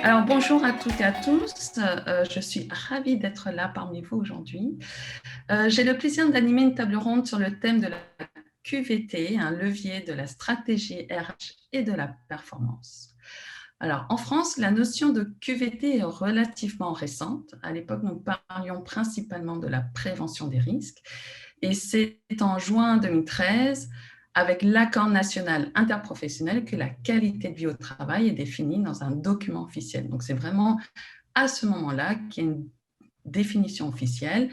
Alors, bonjour à toutes et à tous. Je suis ravie d'être là parmi vous aujourd'hui. J'ai le plaisir d'animer une table ronde sur le thème de la QVT, un levier de la stratégie RH et de la performance. Alors, en France, la notion de QVT est relativement récente. À l'époque, nous parlions principalement de la prévention des risques. Et c'est en juin 2013, avec l'accord national interprofessionnel, que la qualité de vie au travail est définie dans un document officiel. Donc, c'est vraiment à ce moment-là qu'il y a une définition officielle.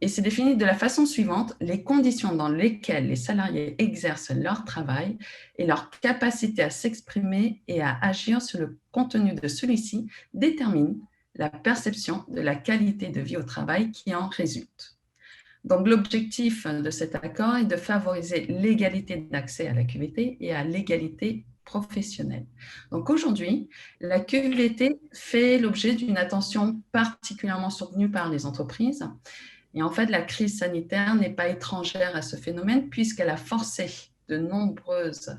Et c'est défini de la façon suivante: les conditions dans lesquelles les salariés exercent leur travail et leur capacité à s'exprimer et à agir sur le contenu de celui-ci déterminent la perception de la qualité de vie au travail qui en résulte. Donc, l'objectif de cet accord est de favoriser l'égalité d'accès à la QVT et à l'égalité professionnelle. Donc, aujourd'hui, la QVT fait l'objet d'une attention particulièrement soutenue par les entreprises. Et en fait, la crise sanitaire n'est pas étrangère à ce phénomène puisqu'elle a forcé de nombreuses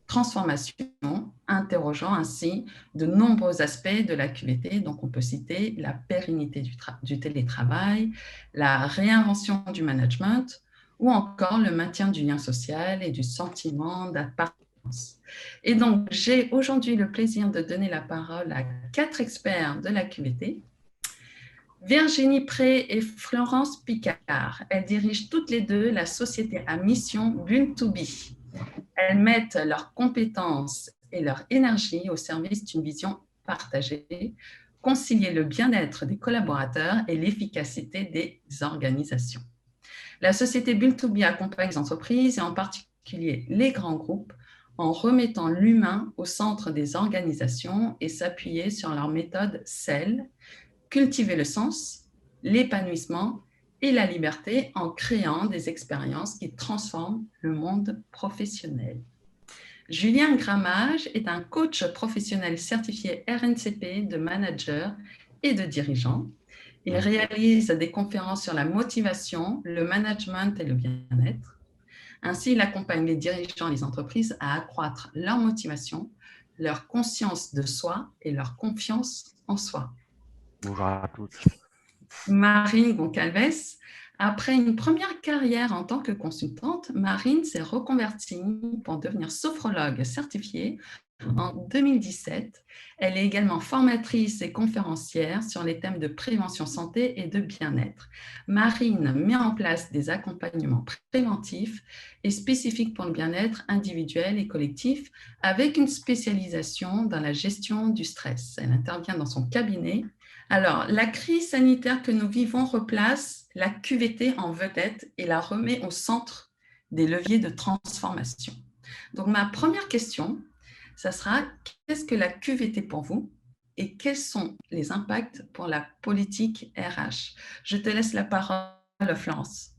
transformations, interrogeant ainsi de nombreux aspects de la QVT. Donc, on peut citer la pérennité du télétravail, la réinvention du management ou encore le maintien du lien social et du sentiment d'appartenance. Et donc, j'ai aujourd'hui le plaisir de donner la parole à 4 experts de la QVT. Virginie Pré et Florence Picard. Elles dirigent toutes les deux la société à mission Bull2B. Elles mettent leurs compétences et leur énergie au service d'une vision partagée, concilier le bien-être des collaborateurs et l'efficacité des organisations. La société Bull2B accompagne les entreprises et en particulier les grands groupes en remettant l'humain au centre des organisations et s'appuyer sur leur méthode CEL, cultiver le sens, l'épanouissement et la liberté en créant des expériences qui transforment le monde professionnel. Julien Grammage est un coach professionnel certifié RNCP de manager et de dirigeant. Il réalise des conférences sur la motivation, le management et le bien-être. Ainsi, il accompagne les dirigeants et les entreprises à accroître leur motivation, leur conscience de soi et leur confiance en soi. Bonjour à tous. Marine Goncalves. Après une première carrière en tant que consultante, Marine s'est reconvertie pour devenir sophrologue certifiée en 2017. Elle est également formatrice et conférencière sur les thèmes de prévention santé et de bien-être. Marine met en place des accompagnements préventifs et spécifiques pour le bien-être individuel et collectif avec une spécialisation dans la gestion du stress. Elle intervient dans son cabinet. Alors, la crise sanitaire que nous vivons replace la QVT en vedette et la remet au centre des leviers de transformation. Donc, ma première question, ça sera: qu'est-ce que la QVT pour vous et quels sont les impacts pour la politique RH? Je te laisse la parole, Florence.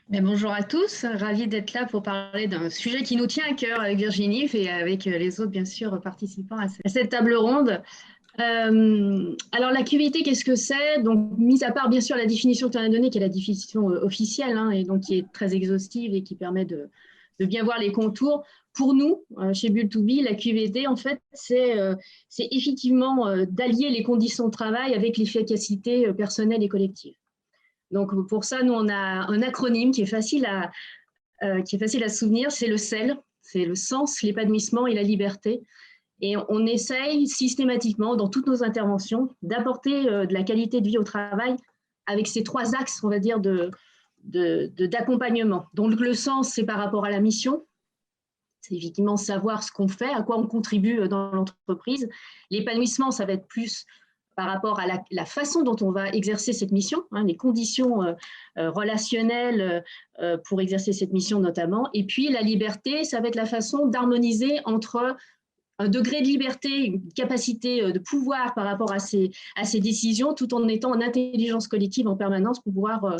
Bonjour à tous, ravie d'être là pour parler d'un sujet qui nous tient à cœur avec Virginie et avec les autres, bien sûr, participants à cette table ronde. Alors, la QVT, qu'est-ce que c'est? Donc, mis à part, bien sûr, la définition que tu as donnée, qui est la définition officielle, et donc qui est très exhaustive et qui permet de bien voir les contours. Pour nous, chez Bull2B, la QVT, en fait, c'est effectivement d'allier les conditions de travail avec l'efficacité personnelle et collective. Donc, pour ça, nous, on a un acronyme qui est facile à se souvenir, c'est le CEL, c'est le sens, l'épanouissement et la liberté. Et on essaye systématiquement, dans toutes nos interventions, d'apporter de la qualité de vie au travail avec ces 3 axes, on va dire, d'accompagnement. Donc, le sens, c'est par rapport à la mission. C'est effectivement savoir ce qu'on fait, à quoi on contribue dans l'entreprise. L'épanouissement, ça va être plus par rapport à la façon dont on va exercer cette mission, les conditions relationnelles pour exercer cette mission notamment. Et puis, la liberté, ça va être la façon d'harmoniser entre un degré de liberté, une capacité de pouvoir par rapport à ces décisions, tout en étant en intelligence collective en permanence pour pouvoir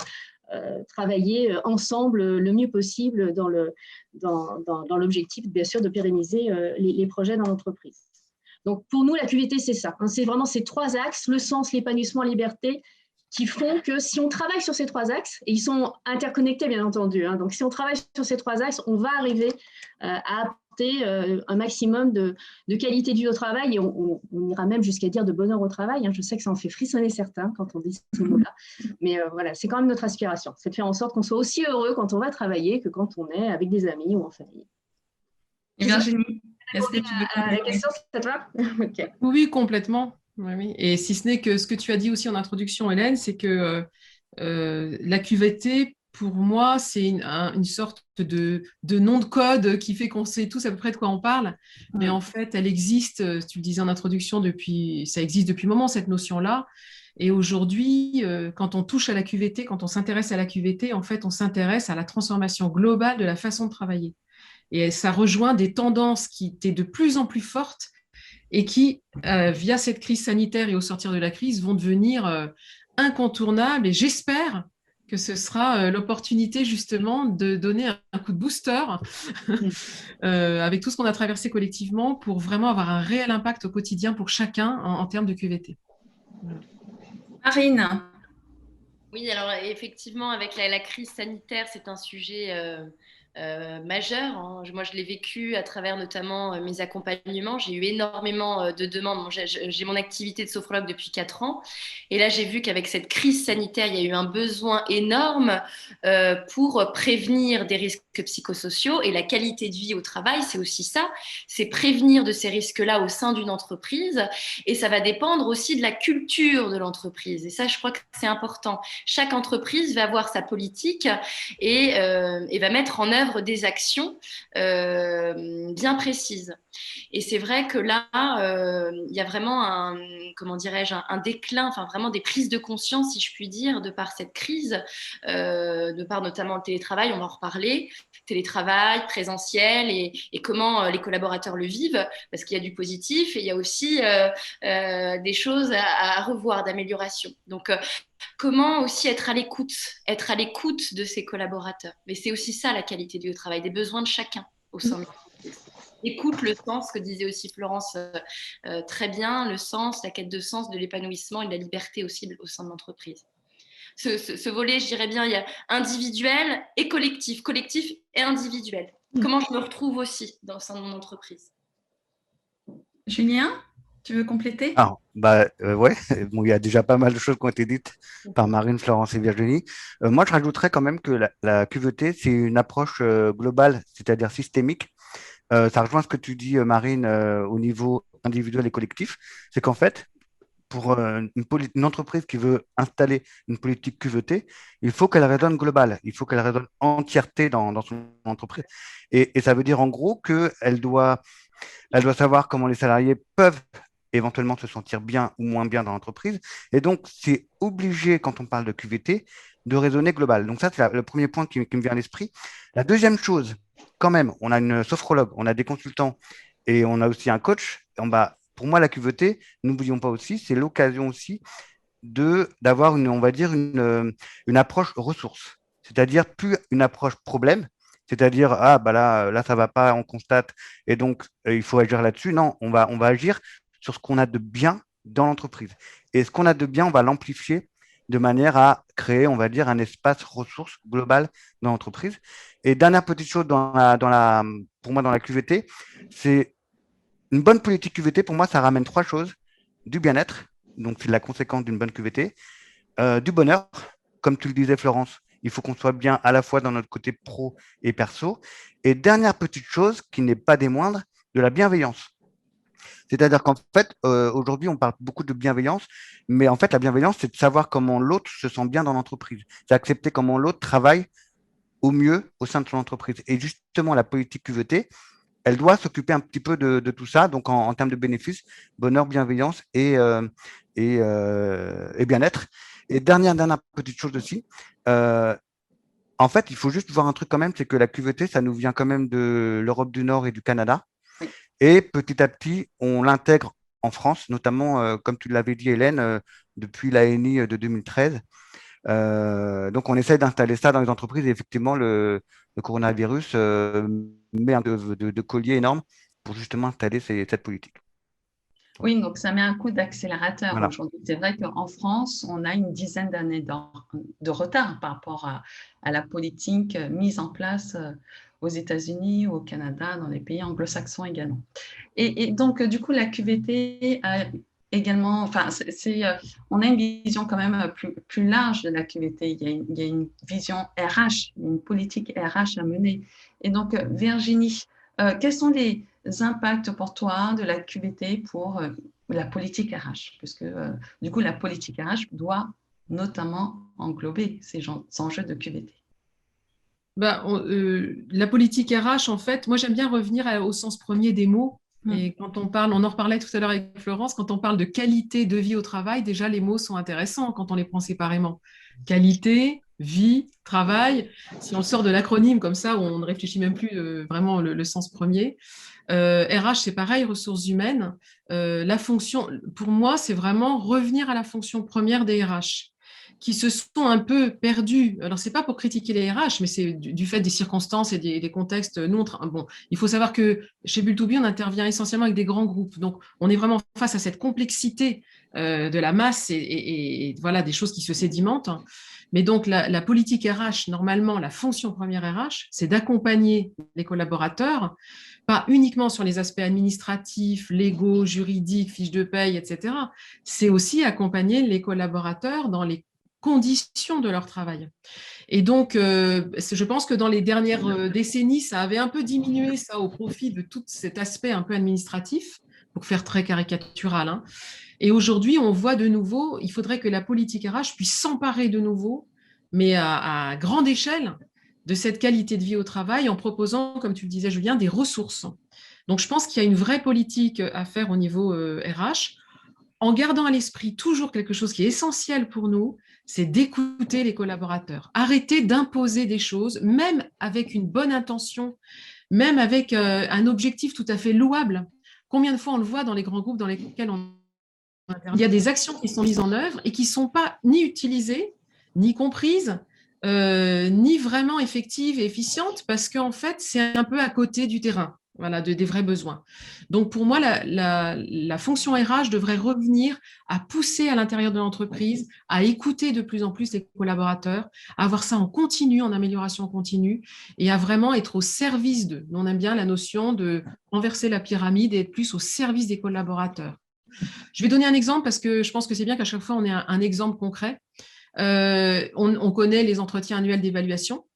travailler ensemble le mieux possible dans l'objectif, bien sûr, de pérenniser les projets dans l'entreprise. Donc, pour nous, la QVT, c'est ça. C'est vraiment ces 3 axes, le sens, l'épanouissement, la liberté, qui font que si on travaille sur ces 3 axes, et ils sont interconnectés, bien entendu, donc si on travaille sur ces 3 axes, on va arriver à apporter un maximum de qualité de vie au travail, et on ira même jusqu'à dire de bonheur au travail. Hein. Je sais que ça en fait frissonner certains quand on dit ce mot-là, mais voilà, c'est quand même notre aspiration, c'est de faire en sorte qu'on soit aussi heureux quand on va travailler que quand on est avec des amis ou en famille. Et Virginie, est-ce que tu veux à la compléter? question, ça te va? Okay. Oui, complètement. Oui, oui. Et si ce n'est que ce que tu as dit aussi en introduction, Hélène, c'est que la QVT, pour moi, c'est une sorte de nom de code qui fait qu'on sait tous à peu près de quoi on parle. Mais en fait, elle existe, tu le disais en introduction, ça existe depuis un moment, cette notion-là. Et aujourd'hui, quand on touche à la QVT, quand on s'intéresse à la QVT, en fait, on s'intéresse à la transformation globale de la façon de travailler. Et ça rejoint des tendances qui étaient de plus en plus fortes et qui, via cette crise sanitaire et au sortir de la crise, vont devenir incontournables. Et j'espère que ce sera l'opportunité justement de donner un coup de booster avec tout ce qu'on a traversé collectivement pour vraiment avoir un réel impact au quotidien pour chacun en termes de QVT. Voilà. Marine. Oui, alors effectivement, avec la crise sanitaire, c'est un sujet majeur. Hein. Moi, je l'ai vécu à travers notamment mes accompagnements. J'ai eu énormément de demandes. Bon, j'ai mon activité de sophrologue depuis 4 ans. Et là, j'ai vu qu'avec cette crise sanitaire, il y a eu un besoin énorme pour prévenir des risques psychosociaux. Et la qualité de vie au travail, c'est aussi ça. C'est prévenir de ces risques-là au sein d'une entreprise. Et ça va dépendre aussi de la culture de l'entreprise. Et ça, je crois que c'est important. Chaque entreprise va avoir sa politique et va mettre en œuvre des actions bien précises. Et c'est vrai que là, il y a vraiment un déclin, enfin vraiment des prises de conscience, si je puis dire, de par cette crise, de par notamment le télétravail, on va en reparler, télétravail, présentiel et comment les collaborateurs le vivent, parce qu'il y a du positif et il y a aussi des choses à revoir, d'amélioration. Donc, comment aussi être à l'écoute de ses collaborateurs. Mais c'est aussi ça la qualité du travail, des besoins de chacun au sein de l'entreprise. Écoute le sens, que disait aussi Florence très bien, le sens, la quête de sens, de l'épanouissement et de la liberté aussi au sein de l'entreprise. Ce volet, je dirais bien, il y a individuel et collectif et individuel. Comment je me retrouve aussi au sein de mon entreprise. Julien, tu veux compléter? Ouais, bon, il y a déjà pas mal de choses qui ont été dites par Marine, Florence et Virginie. Moi, je rajouterais quand même que la QVT, c'est une approche globale, c'est-à-dire systémique. Ça rejoint ce que tu dis, Marine, au niveau individuel et collectif. C'est qu'en fait, pour une entreprise qui veut installer une politique QVT, il faut qu'elle résonne globale, il faut qu'elle résonne entièreté dans son entreprise. Et ça veut dire en gros qu'elle doit savoir comment les salariés peuvent éventuellement se sentir bien ou moins bien dans l'entreprise. Et donc, c'est obligé, quand on parle de QVT, de raisonner global. Donc ça, c'est le premier point qui me vient à l'esprit. La deuxième chose, quand même, on a une sophrologue, on a des consultants et on a aussi un coach. Pour moi, la QVT, n'oublions pas aussi, c'est l'occasion aussi d'avoir on va dire une approche ressource, c'est-à-dire plus une approche problème, c'est-à-dire là ça va pas, on constate et donc il faut agir là-dessus. Non, on va agir sur ce qu'on a de bien dans l'entreprise. Et ce qu'on a de bien, on va l'amplifier de manière à créer, on va dire, un espace ressource global dans l'entreprise. Et dernière petite chose pour moi dans la QVT, c'est une bonne politique QVT. Pour moi, ça ramène 3 choses: du bien-être, donc c'est la conséquence d'une bonne QVT, du bonheur, comme tu le disais Florence, il faut qu'on soit bien à la fois dans notre côté pro et perso. Et dernière petite chose qui n'est pas des moindres, de la bienveillance. C'est-à-dire qu'en fait, aujourd'hui, on parle beaucoup de bienveillance, mais en fait, la bienveillance, c'est de savoir comment l'autre se sent bien dans l'entreprise. C'est accepter comment l'autre travaille au mieux au sein de son entreprise. Et justement, la politique QVT, elle doit s'occuper un petit peu de tout ça, donc en termes de bénéfices, bonheur, bienveillance et bien-être. Et dernière petite chose aussi, en fait, il faut juste voir un truc quand même, c'est que la QVT, ça nous vient quand même de l'Europe du Nord et du Canada. Et petit à petit, on l'intègre en France, notamment, comme tu l'avais dit, Hélène, depuis l'ANI de 2013. Donc, on essaie d'installer ça dans les entreprises et effectivement, le coronavirus met un de collier énorme pour justement installer cette politique. Oui, donc ça met un coup d'accélérateur Voilà. aujourd'hui. C'est vrai qu'en France, on a une dizaine d'années de retard par rapport à la politique mise en place aux États-Unis, au Canada, dans les pays anglo-saxons également. Et donc, du coup, la QVT a également, enfin, on a une vision quand même plus large de la QVT. Il y a une vision RH, une politique RH à mener. Et donc, Virginie, quels sont les impacts pour toi de la QVT pour la politique RH? Puisque, du coup, la politique RH doit notamment englober ces enjeux de QVT. La politique RH, en fait, moi j'aime bien revenir au sens premier des mots. Et quand on parle, on en reparlait tout à l'heure avec Florence, quand on parle de qualité de vie au travail, déjà les mots sont intéressants quand on les prend séparément. Qualité, vie, travail. Si on sort de l'acronyme comme ça, où on ne réfléchit même plus vraiment le sens premier. RH, c'est pareil, ressources humaines. La fonction, pour moi, c'est vraiment revenir à la fonction première des RH qui se sont un peu perdus. Alors, c'est pas pour critiquer les RH, mais c'est du fait des circonstances et des contextes. Nous, bon, il faut savoir que chez Bull2B, on intervient essentiellement avec des grands groupes. Donc, on est vraiment face à cette complexité de la masse et voilà, des choses qui se sédimentent. Mais donc, la politique RH, normalement, la fonction première RH, c'est d'accompagner les collaborateurs, pas uniquement sur les aspects administratifs, légaux, juridiques, fiches de paye, etc. C'est aussi accompagner les collaborateurs dans les conditions de leur travail. Et donc, je pense que dans les dernières décennies, ça avait un peu diminué ça au profit de tout cet aspect un peu administratif, pour faire très caricatural. Hein. Et aujourd'hui, on voit de nouveau, il faudrait que la politique RH puisse s'emparer de nouveau, mais à grande échelle, de cette qualité de vie au travail en proposant, comme tu le disais, Julien, des ressources. Donc, je pense qu'il y a une vraie politique à faire au niveau RH, en gardant à l'esprit toujours quelque chose qui est essentiel pour nous, c'est d'écouter les collaborateurs. Arrêter d'imposer des choses, même avec une bonne intention, même avec un objectif tout à fait louable. Combien de fois on le voit dans les grands groupes dans lesquels on intervient, il y a des actions qui sont mises en œuvre et qui ne sont pas ni utilisées, ni comprises, ni vraiment effectives et efficientes parce qu'en fait, c'est un peu à côté du terrain. Voilà, des vrais besoins. Donc, pour moi, la fonction RH devrait revenir à pousser à l'intérieur de l'entreprise, à écouter de plus en plus les collaborateurs, à avoir ça en continu, en amélioration continue, et à vraiment être au service d'eux. On aime bien la notion de renverser la pyramide et être plus au service des collaborateurs. Je vais donner un exemple parce que je pense que c'est bien qu'à chaque fois, on ait un exemple concret. On connaît les entretiens annuels d'évaluation.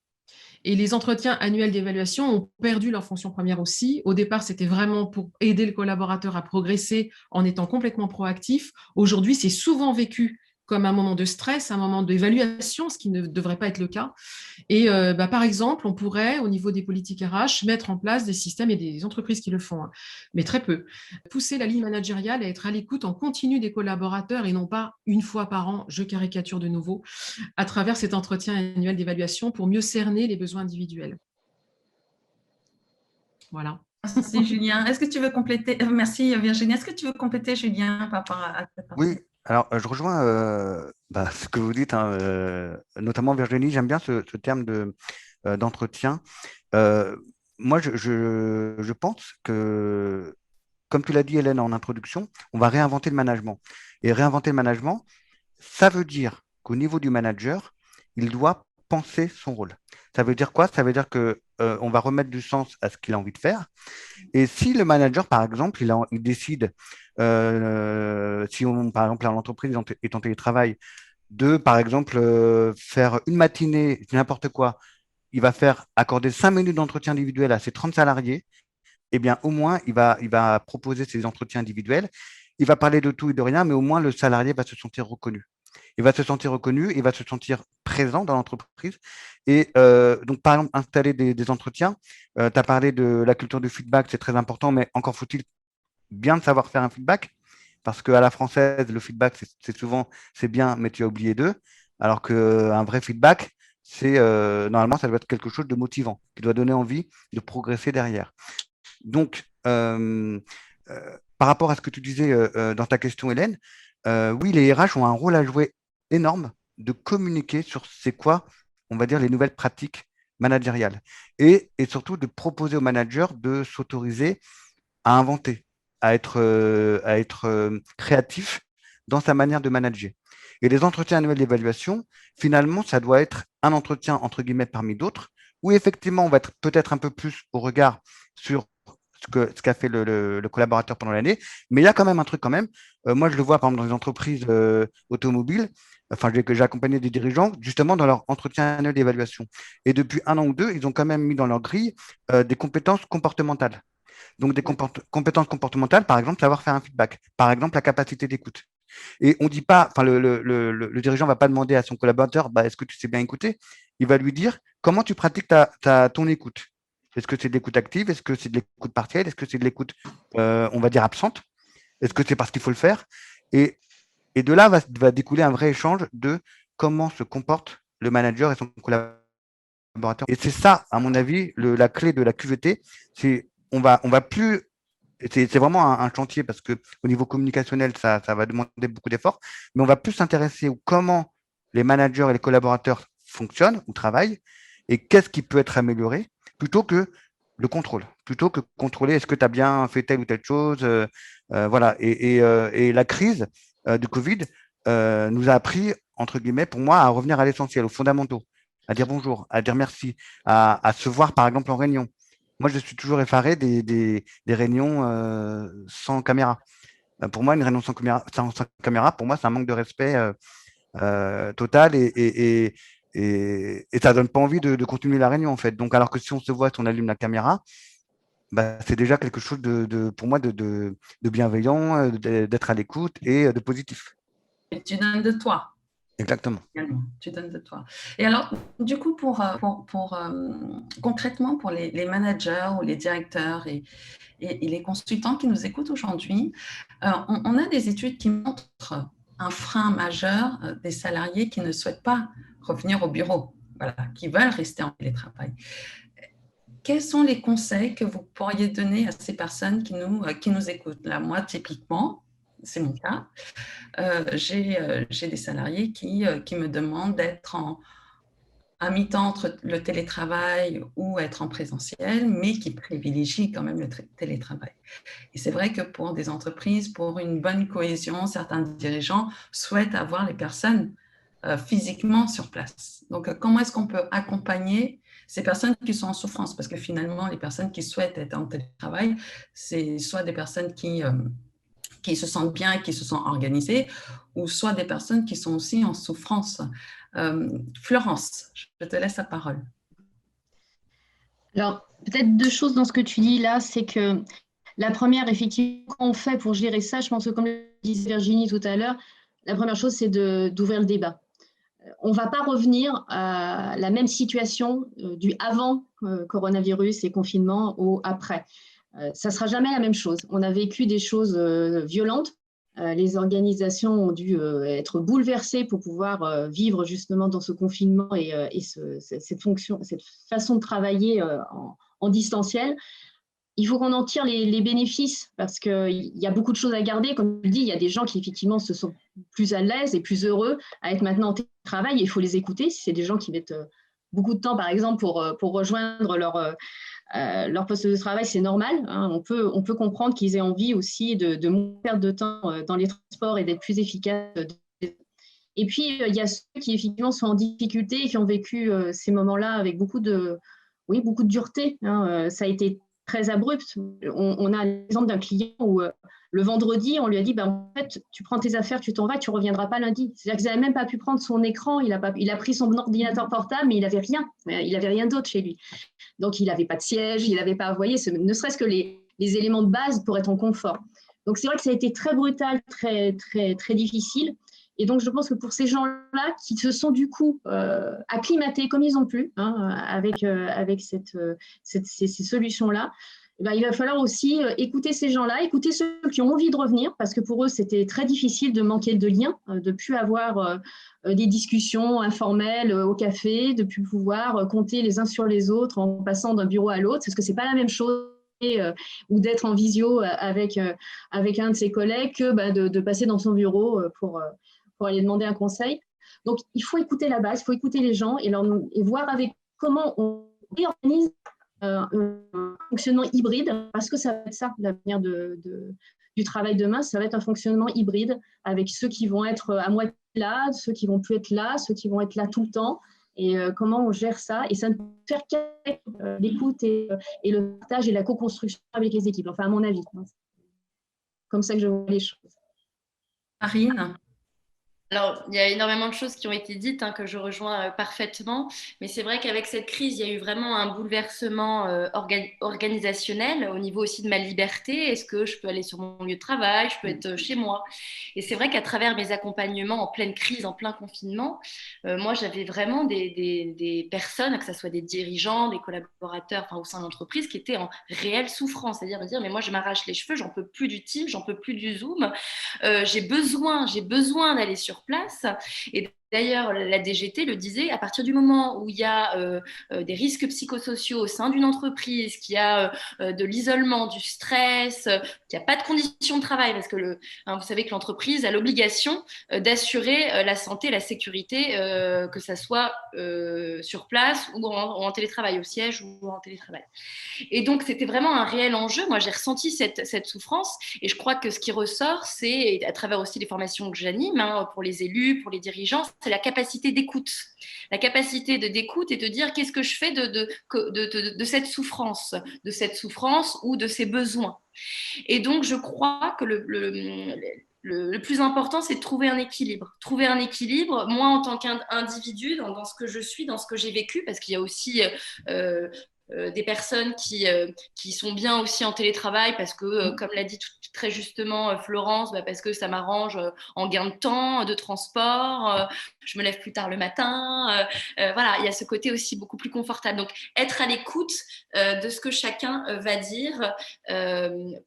Et les entretiens annuels d'évaluation ont perdu leur fonction première aussi. Au départ, c'était vraiment pour aider le collaborateur à progresser en étant complètement proactif. Aujourd'hui, c'est souvent vécu comme un moment de stress, un moment d'évaluation, ce qui ne devrait pas être le cas. Et par exemple, on pourrait, au niveau des politiques RH, mettre en place des systèmes et des entreprises qui le font, hein, mais très peu. Pousser la ligne managériale à être à l'écoute en continu des collaborateurs et non pas une fois par an, je caricature de nouveau, à travers cet entretien annuel d'évaluation pour mieux cerner les besoins individuels. Voilà. Merci Julien. Est-ce que tu veux compléter? Merci Virginie. Est-ce que tu veux compléter Julien par rapport à cette partie? Oui, alors je rejoins ce que vous dites, hein, notamment Virginie, j'aime bien ce terme d'entretien. Euh, Moi, je pense que, comme tu l'as dit Hélène en introduction, on va réinventer le management. Et réinventer le management, ça veut dire qu'au niveau du manager, il doit penser son rôle. Ça veut dire quoi? Ça veut dire que on va remettre du sens à ce qu'il a envie de faire. Et si le manager, par exemple, il décide, si on, par exemple, l'entreprise est en télétravail, de, par exemple, faire une matinée, n'importe quoi, il va faire accorder 5 minutes d'entretien individuel à ses 30 salariés, eh bien, au moins, il va proposer ses entretiens individuels. Il va parler de tout et de rien, mais au moins, le salarié va se sentir reconnu. Il va se sentir reconnu, il va se sentir présent dans l'entreprise. Et donc, par exemple, installer des entretiens. Tu as parlé de la culture du feedback, c'est très important, mais encore faut-il bien savoir faire un feedback, parce qu'à la française, le feedback, c'est souvent, c'est bien, mais tu as oublié d'eux, alors qu'un vrai feedback, normalement, ça doit être quelque chose de motivant, qui doit donner envie de progresser derrière. Donc, par rapport à ce que tu disais dans ta question, Hélène, oui, les RH ont un rôle à jouer énorme de communiquer sur c'est quoi, on va dire, les nouvelles pratiques managériales et surtout de proposer aux managers de s'autoriser à inventer, à être créatif dans sa manière de manager. Et les entretiens annuels d'évaluation, finalement, ça doit être un entretien, entre guillemets, parmi d'autres, où effectivement, on va être peut-être un peu plus au regard sur ce qu'a fait le collaborateur pendant l'année. Mais il y a quand même un truc quand même. Moi, je le vois, par exemple, dans les entreprises automobiles. Enfin, j'ai accompagné des dirigeants justement dans leur entretien annuel d'évaluation. Et depuis 1 an ou 2, ils ont quand même mis dans leur grille des compétences comportementales. Donc, des compétences comportementales, par exemple, savoir faire un feedback. Par exemple, la capacité d'écoute. Et on dit pas, enfin, le dirigeant ne va pas demander à son collaborateur, bah, est-ce que tu sais bien écouter? Il va lui dire comment tu pratiques ton écoute. Est-ce que c'est de l'écoute active? Est-ce que c'est de l'écoute partielle? Est-ce que c'est de l'écoute, on va dire, absente? Est-ce que c'est parce qu'il faut le faire? Et, et de là va découler un vrai échange de comment se comporte le manager et son collaborateur. Et c'est ça, à mon avis, la clé de la QVT. C'est on va plus. C'est vraiment un chantier parce que au niveau communicationnel, ça va demander beaucoup d'efforts, mais on va plus s'intéresser à comment les managers et les collaborateurs fonctionnent ou travaillent et qu'est-ce qui peut être amélioré plutôt que le contrôle, plutôt que contrôler est-ce que tu as bien fait telle ou telle chose. Voilà. Et la crise du Covid nous a appris, entre guillemets, pour moi, à revenir à l'essentiel, aux fondamentaux, à dire bonjour, à dire merci, à se voir, par exemple, en réunion. Moi, je suis toujours effaré des réunions sans caméra. Pour moi, une réunion sans caméra, pour moi, c'est un manque de respect total et ça donne pas envie de continuer la réunion, en fait. Donc, alors que si on se voit, si on allume la caméra, bah, c'est déjà quelque chose pour moi de bienveillant, d'être à l'écoute et de positif. Et tu donnes de toi. Exactement. Tu donnes de toi. Et alors, du coup, concrètement, pour les managers ou les directeurs et les consultants qui nous écoutent aujourd'hui, on a des études qui montrent un frein majeur des salariés qui ne souhaitent pas revenir au bureau, voilà, qui veulent rester en télétravail. Quels sont les conseils que vous pourriez donner à ces personnes qui nous écoutent? Là, moi, typiquement, c'est mon cas. J'ai des salariés qui me demandent d'être à mi-temps entre le télétravail ou être en présentiel, mais qui privilégient quand même le télétravail. Et c'est vrai que pour des entreprises, pour une bonne cohésion, certains dirigeants souhaitent avoir les personnes physiquement sur place. Donc, comment est-ce qu'on peut accompagner ces personnes qui sont en souffrance? Parce que finalement, les personnes qui souhaitent être en télétravail, c'est soit des personnes qui se sentent bien et qui se sont organisées, ou soit des personnes qui sont aussi en souffrance. Florence, je te laisse la parole. Alors, peut-être 2 choses dans ce que tu dis là, c'est que la première, effectivement, comment on fait pour gérer ça, je pense que comme le disait Virginie tout à l'heure, la première chose, c'est d'ouvrir le débat. On ne va pas revenir à la même situation du avant coronavirus et confinement au après. Ça ne sera jamais la même chose. On a vécu des choses violentes. Les organisations ont dû être bouleversées pour pouvoir vivre justement dans ce confinement et cette façon de travailler en distanciel. Il faut qu'on en tire les bénéfices parce qu'il y a beaucoup de choses à garder. Comme je le dis, il y a des gens qui effectivement se sont plus à l'aise et plus heureux à être maintenant en télétravail et il faut les écouter. Si c'est des gens qui mettent beaucoup de temps, par exemple, pour rejoindre leur poste de travail, c'est normal. Hein. On peut comprendre qu'ils aient envie aussi de moins perdre de temps dans les transports et d'être plus efficaces. Et puis, il y a ceux qui effectivement sont en difficulté et qui ont vécu ces moments-là avec beaucoup de dureté. Hein. Ça a été très abrupt. On a l'exemple d'un client où le vendredi, on lui a dit en fait, tu prends tes affaires, tu t'en vas, tu ne reviendras pas lundi. C'est-à-dire qu'ils n'avaient même pas pu prendre son écran. Il a pris son ordinateur portable, mais il n'avait rien. Il n'avait rien d'autre chez lui. Donc, il n'avait pas de siège, il n'avait pas, vous voyez, ne serait-ce que les éléments de base pour être en confort. Donc, c'est vrai que ça a été très brutal, très, très, très difficile. Et donc, je pense que pour ces gens-là qui se sont du coup acclimatés comme ils ont pu avec ces solutions-là, il va falloir aussi écouter ces gens-là, écouter ceux qui ont envie de revenir, parce que pour eux, c'était très difficile de manquer de liens, de ne plus avoir des discussions informelles au café, de ne plus pouvoir compter les uns sur les autres en passant d'un bureau à l'autre, parce que ce n'est pas la même chose ou d'être en visio avec un de ses collègues que de passer dans son bureau pour aller demander un conseil. Donc, il faut écouter la base, il faut écouter les gens et voir avec comment on réorganise un fonctionnement hybride, parce que ça va être ça, l'avenir du travail demain, ça va être un fonctionnement hybride avec ceux qui vont être à moitié là, ceux qui vont plus être là, ceux qui vont être là tout le temps. Et comment on gère ça? Et ça ne peut faire qu'avec l'écoute et le partage et la co-construction avec les équipes. Enfin, à mon avis, c'est comme ça que je vois les choses. Marine? Alors, il y a énormément de choses qui ont été dites, que je rejoins parfaitement, mais c'est vrai qu'avec cette crise, il y a eu vraiment un bouleversement organisationnel au niveau aussi de ma liberté. Est-ce que je peux aller sur mon lieu de travail, je peux être chez moi? Et c'est vrai qu'à travers mes accompagnements en pleine crise, en plein confinement, moi, j'avais vraiment des personnes, que ce soit des dirigeants, des collaborateurs, au sein de l'entreprise, qui étaient en réelle souffrance, c'est-à-dire me dire, mais moi, je m'arrache les cheveux, j'en peux plus du Teams, j'en peux plus du Zoom. J'ai besoin d'aller sur place. Et d'ailleurs, la DGT le disait, à partir du moment où il y a des risques psychosociaux au sein d'une entreprise, qu'il y a de l'isolement, du stress, qu'il n'y a pas de conditions de travail, parce que vous savez que l'entreprise a l'obligation d'assurer la santé, la sécurité, que ça soit sur place ou en télétravail, au siège ou en télétravail. Et donc, c'était vraiment un réel enjeu. Moi, j'ai ressenti cette souffrance. Et je crois que ce qui ressort, c'est, à travers aussi les formations que j'anime, pour les élus, pour les dirigeants, c'est la capacité d'écoute. La capacité d'écoute et de dire qu'est-ce que je fais de cette souffrance ou de ces besoins. Et donc, je crois que le plus important, c'est de trouver un équilibre. Trouver un équilibre, moi, en tant qu'individu, dans ce que je suis, dans ce que j'ai vécu, parce qu'il y a aussi des personnes qui sont bien aussi en télétravail parce que, comme l'a dit très justement Florence, parce que ça m'arrange en gain de temps, de transport, je me lève plus tard le matin. Voilà, il y a ce côté aussi beaucoup plus confortable. Donc, être à l'écoute de ce que chacun va dire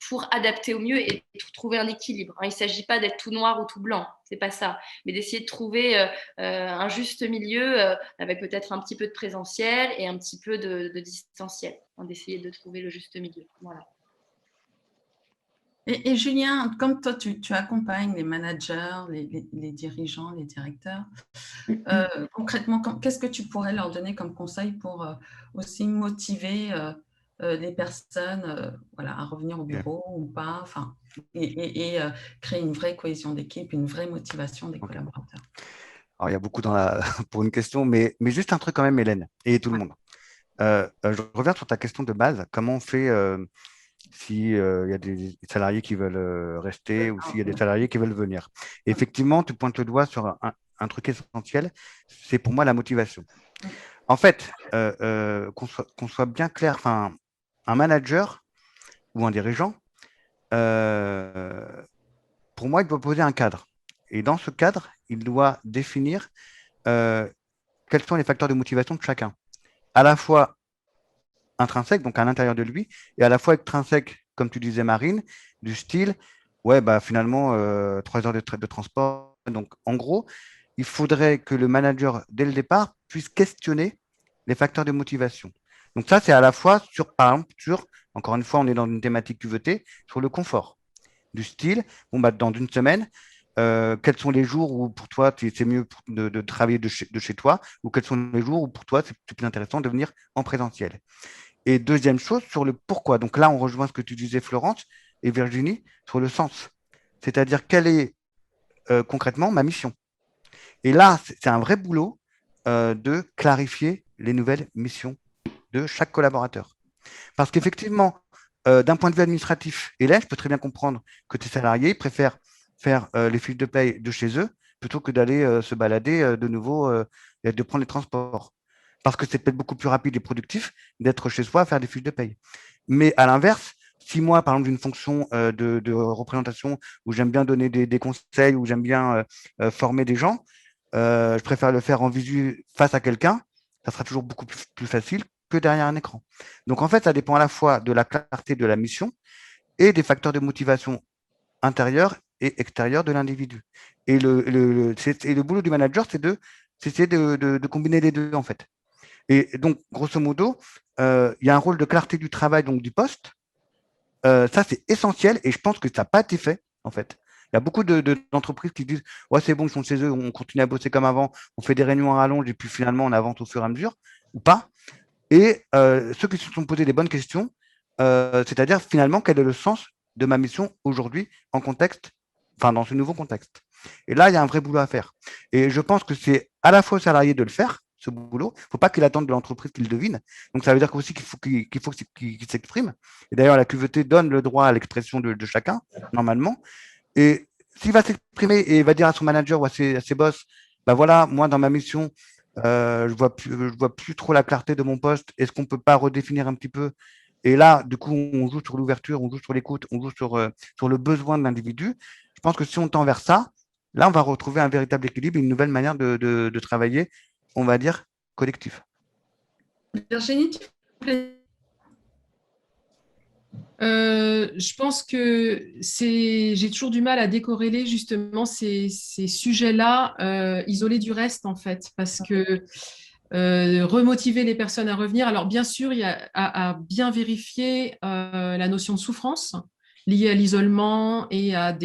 pour adapter au mieux et trouver un équilibre. Il ne s'agit pas d'être tout noir ou tout blanc, c'est pas ça, mais d'essayer de trouver un juste milieu avec peut-être un petit peu de présentiel et un petit peu de distanciel, d'essayer de trouver le juste milieu. Voilà. Et Julien, comme toi, tu accompagnes les managers, les dirigeants, les directeurs, concrètement, qu'est-ce que tu pourrais leur donner comme conseil pour aussi motiver les personnes à revenir au bureau ou pas, et créer une vraie cohésion d'équipe, une vraie motivation des collaborateurs? Alors, il y a beaucoup pour une question, mais juste un truc quand même, Hélène, et tout le monde. Je reviens sur ta question de base. Comment on fait s'il y a des salariés qui veulent rester ou s'il y a des salariés qui veulent venir? Et effectivement, tu pointes le doigt sur un truc essentiel, c'est pour moi la motivation. En fait, qu'on soit bien clair, un manager ou un dirigeant, pour moi, il doit poser un cadre. Et dans ce cadre, il doit définir quels sont les facteurs de motivation de chacun. À la fois intrinsèque, donc à l'intérieur de lui, et à la fois extrinsèque, comme tu disais, Marine, du style, finalement, 3 heures de transport. Donc, en gros, il faudrait que le manager, dès le départ, puisse questionner les facteurs de motivation. Donc, ça, c'est à la fois par exemple, encore une fois, on est dans une thématique QVT, sur le confort. Du style, dans une semaine, quels sont les jours où pour toi c'est mieux de travailler de chez toi, ou quels sont les jours où pour toi c'est plus intéressant de venir en présentiel. Et deuxième chose, sur le pourquoi. Donc là, on rejoint ce que tu disais, Florence et Virginie, sur le sens. C'est-à-dire, quelle est concrètement ma mission? Et là, c'est un vrai boulot de clarifier les nouvelles missions de chaque collaborateur. Parce qu'effectivement, d'un point de vue administratif, Hélène, je peux très bien comprendre que tes salariés préfèrent faire les fiches de paye de chez eux plutôt que d'aller se balader de nouveau et de prendre les transports. Parce que c'est peut-être beaucoup plus rapide et productif d'être chez soi à faire des fiches de paye. Mais à l'inverse, si moi, par exemple, j'ai une fonction de représentation où j'aime bien donner des conseils, où j'aime bien former des gens, je préfère le faire en visu face à quelqu'un. Ça sera toujours beaucoup plus facile que derrière un écran. Donc, en fait, ça dépend à la fois de la clarté de la mission et des facteurs de motivation intérieurs et extérieurs de l'individu. Et le boulot du manager, c'est d'essayer de combiner les deux, en fait. Et donc, grosso modo, il y a un rôle de clarté du travail, donc du poste. Ça, c'est essentiel et je pense que ça n'a pas été fait, en fait. Il y a beaucoup d'entreprises qui disent « Ouais, c'est bon, ils sont chez eux, on continue à bosser comme avant, on fait des réunions à rallonge et puis finalement, on avance au fur et à mesure, ou pas. » et ceux qui se sont posés des bonnes questions, c'est-à-dire finalement quel est le sens de ma mission aujourd'hui dans ce nouveau contexte. Et là, il y a un vrai boulot à faire. Et je pense que c'est à la fois au salarié de le faire, ce boulot. Il ne faut pas qu'il attende de l'entreprise qu'il devine. Donc, ça veut dire aussi qu'il s'exprime. Et d'ailleurs, la QVT donne le droit à l'expression de chacun, normalement. Et s'il va s'exprimer et va dire à son manager ou à ses boss, bah voilà, moi, dans ma mission, je vois plus trop la clarté de mon poste. Est-ce qu'on ne peut pas redéfinir un petit peu? Et là, du coup, on joue sur l'ouverture, on joue sur l'écoute, on joue sur le besoin de l'individu. Je pense que si on tend vers ça, là, on va retrouver un véritable équilibre, une nouvelle manière de travailler, on va dire, collectif. Virginie, tu veux je pense que j'ai toujours du mal à décorréler justement ces sujets-là isolés du reste, en fait, parce que remotiver les personnes à revenir. Alors, bien sûr, il y a à bien vérifier la notion de souffrance liée à l'isolement et à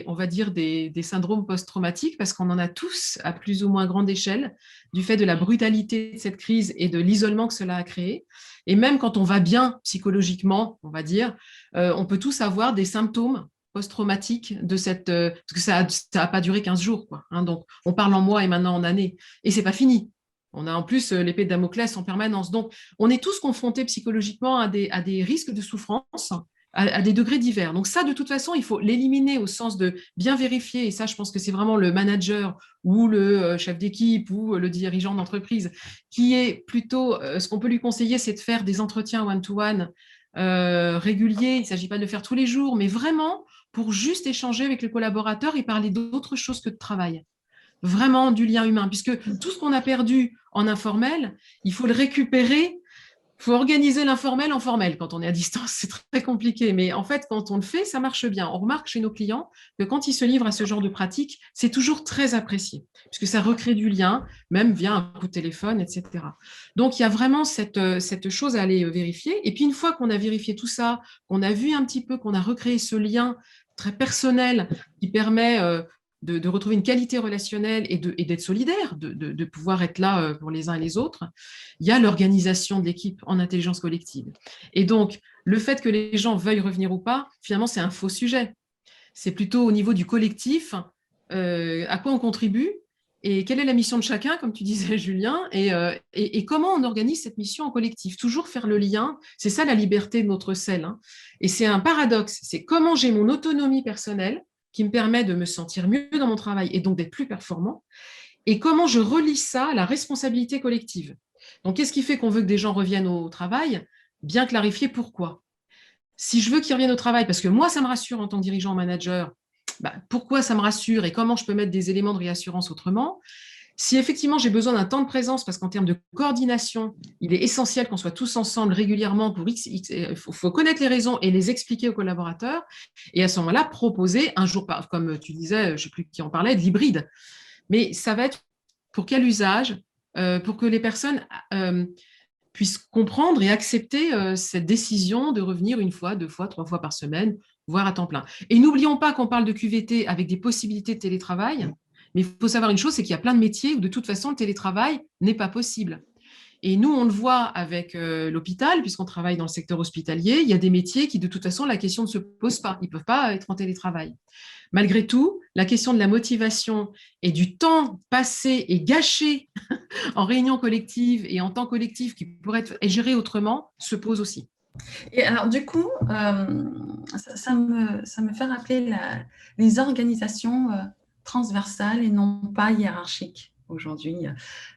on va dire, des syndromes post-traumatiques, parce qu'on en a tous à plus ou moins grande échelle, du fait de la brutalité de cette crise et de l'isolement que cela a créé. Et même quand on va bien psychologiquement, on va dire, on peut tous avoir des symptômes post-traumatiques de parce que ça n'a pas duré 15 jours, quoi, hein, donc, on parle en mois et maintenant en années. Et c'est pas fini. On a en plus l'épée de Damoclès en permanence. Donc, on est tous confrontés psychologiquement à des risques de souffrance à des degrés divers. Donc ça, de toute façon, il faut l'éliminer au sens de bien vérifier. Et ça, je pense que c'est vraiment le manager ou le chef d'équipe ou le dirigeant d'entreprise qui est plutôt… ce qu'on peut lui conseiller, c'est de faire des entretiens one-to-one réguliers. Il ne s'agit pas de le faire tous les jours, mais vraiment pour juste échanger avec les collaborateurs et parler d'autre chose que de travail. Vraiment du lien humain, puisque tout ce qu'on a perdu en informel, il faut le récupérer. Il faut organiser l'informel en formel quand on est à distance, c'est très compliqué. Mais en fait, quand on le fait, ça marche bien. On remarque chez nos clients que quand ils se livrent à ce genre de pratique, c'est toujours très apprécié, puisque ça recrée du lien, même via un coup de téléphone, etc. Donc, il y a vraiment cette chose à aller vérifier. Et puis, une fois qu'on a vérifié tout ça, qu'on a vu un petit peu, qu'on a recréé ce lien très personnel qui permet de retrouver une qualité relationnelle et d'être solidaire, de pouvoir être là pour les uns et les autres, il y a l'organisation de l'équipe en intelligence collective. Et donc, le fait que les gens veuillent revenir ou pas, finalement, c'est un faux sujet. C'est plutôt au niveau du collectif, à quoi on contribue et quelle est la mission de chacun, comme tu disais, Julien, et comment on organise cette mission en collectif. Toujours faire le lien, c'est ça la liberté de notre selle, hein. Et c'est un paradoxe, c'est comment j'ai mon autonomie personnelle qui me permet de me sentir mieux dans mon travail et donc d'être plus performant, et comment je relie ça à la responsabilité collective. Donc, qu'est-ce qui fait qu'on veut que des gens reviennent au travail? Bien clarifier pourquoi. Si je veux qu'ils reviennent au travail, parce que moi, ça me rassure en tant que dirigeant ou manager, pourquoi ça me rassure et comment je peux mettre des éléments de réassurance autrement? Si effectivement j'ai besoin d'un temps de présence, parce qu'en termes de coordination, il est essentiel qu'on soit tous ensemble régulièrement pour il faut connaître les raisons et les expliquer aux collaborateurs. Et à ce moment-là, proposer un jour, comme tu disais, je ne sais plus qui en parlait, de l'hybride. Mais ça va être pour quel usage? Pour que les personnes puissent comprendre et accepter cette décision de revenir 1 fois, 2 fois, 3 fois par semaine, voire à temps plein. Et n'oublions pas qu'on parle de QVT avec des possibilités de télétravail. Mais il faut savoir une chose, c'est qu'il y a plein de métiers où de toute façon, le télétravail n'est pas possible. Et nous, on le voit avec l'hôpital, puisqu'on travaille dans le secteur hospitalier, il y a des métiers qui, de toute façon, la question ne se pose pas. Ils ne peuvent pas être en télétravail. Malgré tout, la question de la motivation et du temps passé et gâché en réunion collective et en temps collectif qui pourrait être géré autrement se pose aussi. Et alors, du coup, ça me fait rappeler les organisations transversales et non pas hiérarchiques aujourd'hui.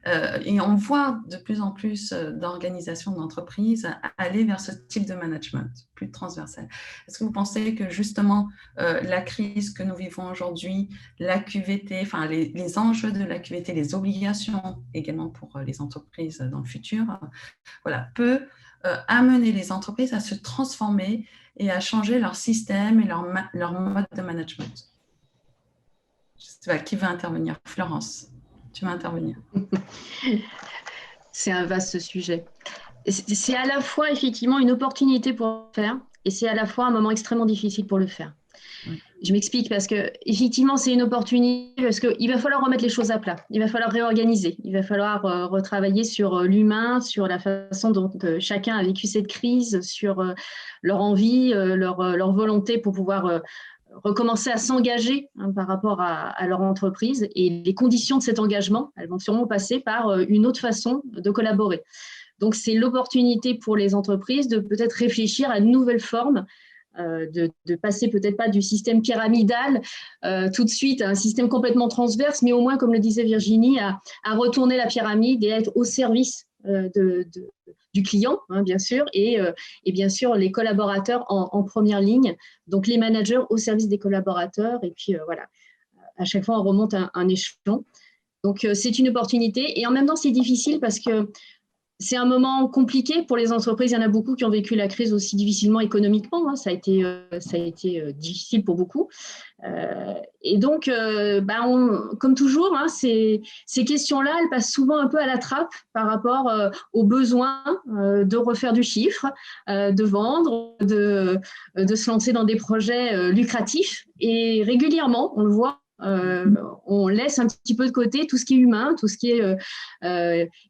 Et on voit de plus en plus d'organisations d'entreprises aller vers ce type de management, plus transversal. Est-ce que vous pensez que justement la crise que nous vivons aujourd'hui, la QVT, enfin les enjeux de la QVT, les obligations également pour les entreprises dans le futur, voilà, peut amener les entreprises à se transformer et à changer leur système et leur mode de management? Je ne sais pas, qui va intervenir? Florence, tu vas intervenir. C'est un vaste sujet. C'est à la fois effectivement une opportunité pour le faire et c'est à la fois un moment extrêmement difficile pour le faire. Je m'explique parce que effectivement c'est une opportunité parce qu'il va falloir remettre les choses à plat, il va falloir réorganiser, il va falloir retravailler sur l'humain, sur la façon dont chacun a vécu cette crise, sur leur envie, leur volonté pour pouvoir recommencer à s'engager par rapport à leur entreprise et les conditions de cet engagement, elles vont sûrement passer par une autre façon de collaborer. Donc c'est l'opportunité pour les entreprises de peut-être réfléchir à une nouvelle forme de passer peut-être pas du système pyramidal tout de suite à un système complètement transverse, mais au moins, comme le disait Virginie, à retourner la pyramide et à être au service du client, bien sûr, et bien sûr les collaborateurs en première ligne, donc les managers au service des collaborateurs, et puis voilà, à chaque fois on remonte un échelon. Donc c'est une opportunité, et en même temps c'est difficile parce que c'est un moment compliqué pour les entreprises. Il y en a beaucoup qui ont vécu la crise aussi difficilement économiquement. Ça a été difficile pour beaucoup. Et donc, comme toujours, ces questions-là, elles passent souvent un peu à la trappe par rapport aux besoins de refaire du chiffre, de vendre, de se lancer dans des projets lucratifs. Et régulièrement, on le voit, on laisse un petit peu de côté tout ce qui est humain, tout ce qui est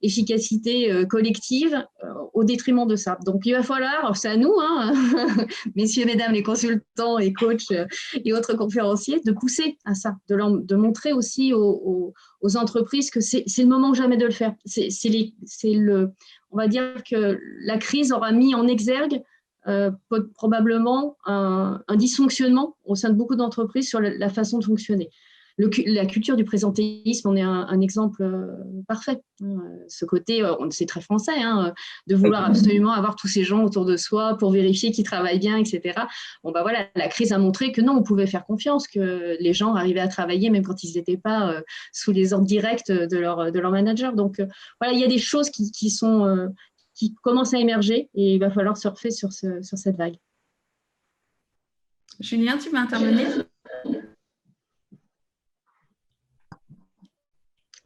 efficacité collective au détriment de ça. Donc il va falloir, c'est à nous, messieurs, mesdames les consultants et coachs et autres conférenciers, de pousser à ça, de montrer aussi aux entreprises que c'est le moment jamais de le faire. On va dire que la crise aura mis en exergue probablement un dysfonctionnement au sein de beaucoup d'entreprises sur la façon de fonctionner. La culture du présentéisme en est un exemple parfait. Ce côté, c'est très français, de vouloir absolument avoir tous ces gens autour de soi pour vérifier qu'ils travaillent bien, etc. Bon, voilà, la crise a montré que non, on pouvait faire confiance, que les gens arrivaient à travailler même quand ils n'étaient pas sous les ordres directs de leur manager. Donc, voilà, il y a des choses qui commencent à émerger et il va falloir surfer sur cette vague. Julien, tu veux intervenir?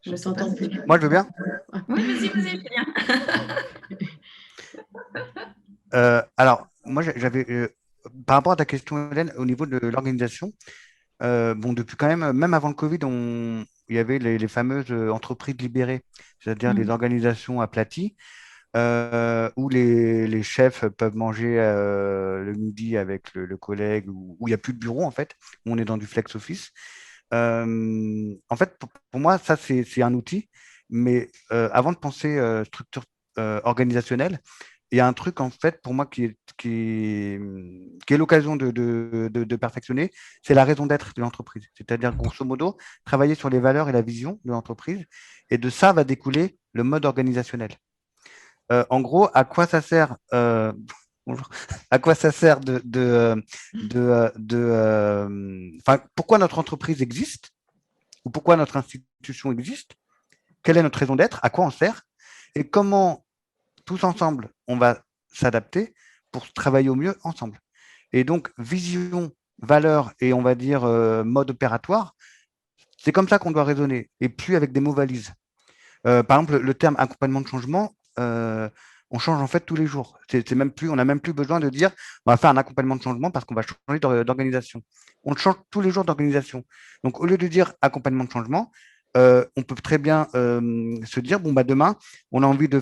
Je ne t'entends plus. Moi, je veux bien. Oui, vas-y, Julien. Alors, moi, j'avais, par rapport à ta question, Hélène, au niveau de l'organisation, depuis quand même avant le Covid, il y avait les fameuses entreprises libérées, c'est-à-dire les organisations aplaties, où les chefs peuvent manger le midi avec le collègue, où il n'y a plus de bureau, en fait, où on est dans du flex office. En fait, pour moi, ça, c'est un outil, mais avant de penser structure organisationnelle, il y a un truc, en fait, pour moi, qui est l'occasion de perfectionner, c'est la raison d'être de l'entreprise. C'est-à-dire, grosso modo, travailler sur les valeurs et la vision de l'entreprise. Et de ça va découler le mode organisationnel. En gros, à quoi ça sert bonjour. À quoi ça sert pourquoi notre entreprise existe ou pourquoi notre institution existe? Quelle est notre raison d'être? À quoi on sert? Et comment tous ensemble on va s'adapter pour travailler au mieux ensemble? Et donc, vision, valeur et on va dire mode opératoire, c'est comme ça qu'on doit raisonner et plus avec des mots valises. Par exemple, le terme accompagnement de changement, on change en fait tous les jours. On n'a même plus besoin de dire on va faire un accompagnement de changement parce qu'on va changer d'organisation. On change tous les jours d'organisation. Donc, au lieu de dire accompagnement de changement, on peut très bien se dire demain, on a envie de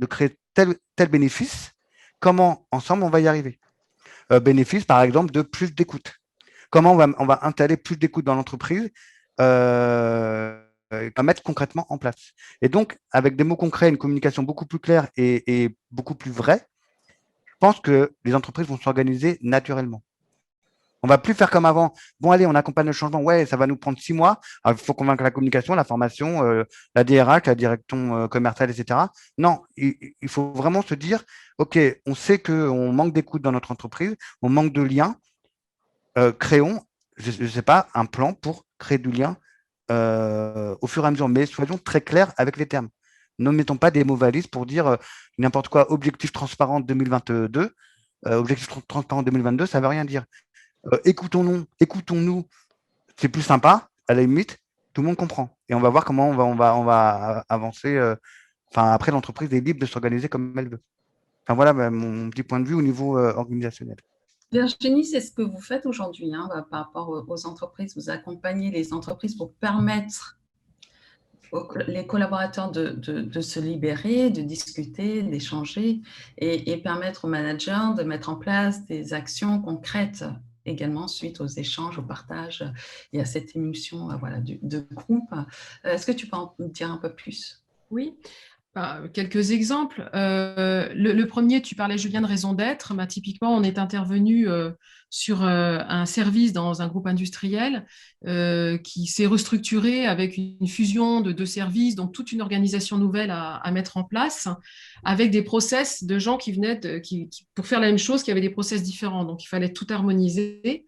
créer tel bénéfice. Comment ensemble on va y arriver? Bénéfice, par exemple, de plus d'écoute. Comment on va installer plus d'écoute dans l'entreprise à mettre concrètement en place. Et donc, avec des mots concrets, une communication beaucoup plus claire et beaucoup plus vraie, je pense que les entreprises vont s'organiser naturellement. On ne va plus faire comme avant. Bon, allez, on accompagne le changement. Ouais, ça va nous prendre 6 mois. Il faut convaincre la communication, la formation, la DRH, la direction commerciale, etc. Non, il faut vraiment se dire, OK, on sait qu'on manque d'écoute dans notre entreprise, on manque de liens. Créons, je ne sais pas, un plan pour créer du lien au fur et à mesure, mais soyons très clairs avec les termes. Ne mettons pas des mots valises pour dire n'importe quoi, objectif transparent 2022, objectif transparent 2022, ça ne veut rien dire. Écoutons-nous, c'est plus sympa, à la limite, tout le monde comprend. Et on va voir comment on va avancer. Après, l'entreprise est libre de s'organiser comme elle veut. Voilà mon petit point de vue au niveau organisationnel. Virginie, c'est ce que vous faites aujourd'hui hein, par rapport aux entreprises. Vous accompagnez les entreprises pour permettre les collaborateurs de se libérer, de discuter, d'échanger et permettre aux managers de mettre en place des actions concrètes également suite aux échanges, au partage et à cette émulsion voilà, de groupe. Est-ce que tu peux en dire un peu plus? Oui. Quelques exemples. Le premier, tu parlais, Julien, de raison d'être. Typiquement, on est intervenu sur un service dans un groupe industriel qui s'est restructuré avec une fusion de deux services, donc toute une organisation nouvelle à mettre en place, avec des process de gens qui venaient pour faire la même chose, qui avaient des process différents. Donc, il fallait tout harmoniser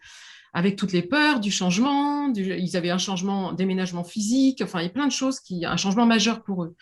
avec toutes les peurs du changement. Ils avaient un changement, déménagement physique, enfin, il y a plein de choses, un changement majeur pour eux.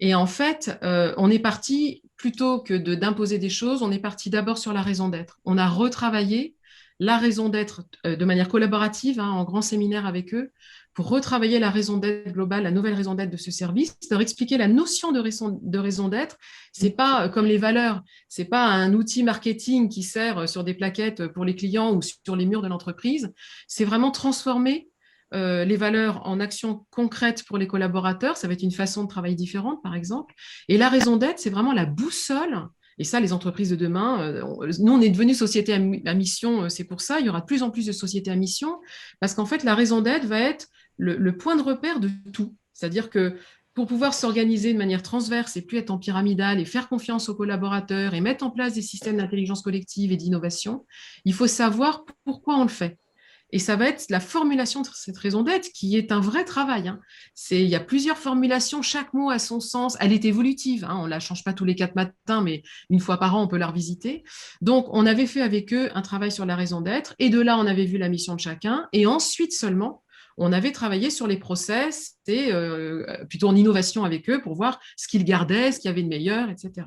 Et en fait, on est parti, plutôt que d'imposer des choses, on est parti d'abord sur la raison d'être. On a retravaillé la raison d'être de manière collaborative, hein, en grand séminaire avec eux, pour retravailler la raison d'être globale, la nouvelle raison d'être de ce service, leur expliquer la notion de raison d'être. C'est pas comme les valeurs, c'est pas un outil marketing qui sert sur des plaquettes pour les clients ou sur les murs de l'entreprise. C'est vraiment transformer les valeurs en actions concrètes pour les collaborateurs. Ça va être une façon de travailler différente, par exemple. Et la raison d'être, c'est vraiment la boussole. Et ça, les entreprises de demain, nous, on est devenu société à mission, c'est pour ça. Il y aura de plus en plus de sociétés à mission, parce qu'en fait, la raison d'être va être le point de repère de tout. C'est-à-dire que pour pouvoir s'organiser de manière transverse et plus être en pyramidale et faire confiance aux collaborateurs et mettre en place des systèmes d'intelligence collective et d'innovation, il faut savoir pourquoi on le fait. Et ça va être la formulation de cette raison d'être qui est un vrai travail. Hein. Il y a plusieurs formulations, chaque mot a son sens. Elle est évolutive, hein. On ne la change pas tous les 4 matins, mais une fois par an, on peut la revisiter. Donc, on avait fait avec eux un travail sur la raison d'être, et de là, on avait vu la mission de chacun, et ensuite seulement, on avait travaillé sur les process, et plutôt en innovation avec eux, pour voir ce qu'ils gardaient, ce qu'il y avait de meilleur, etc.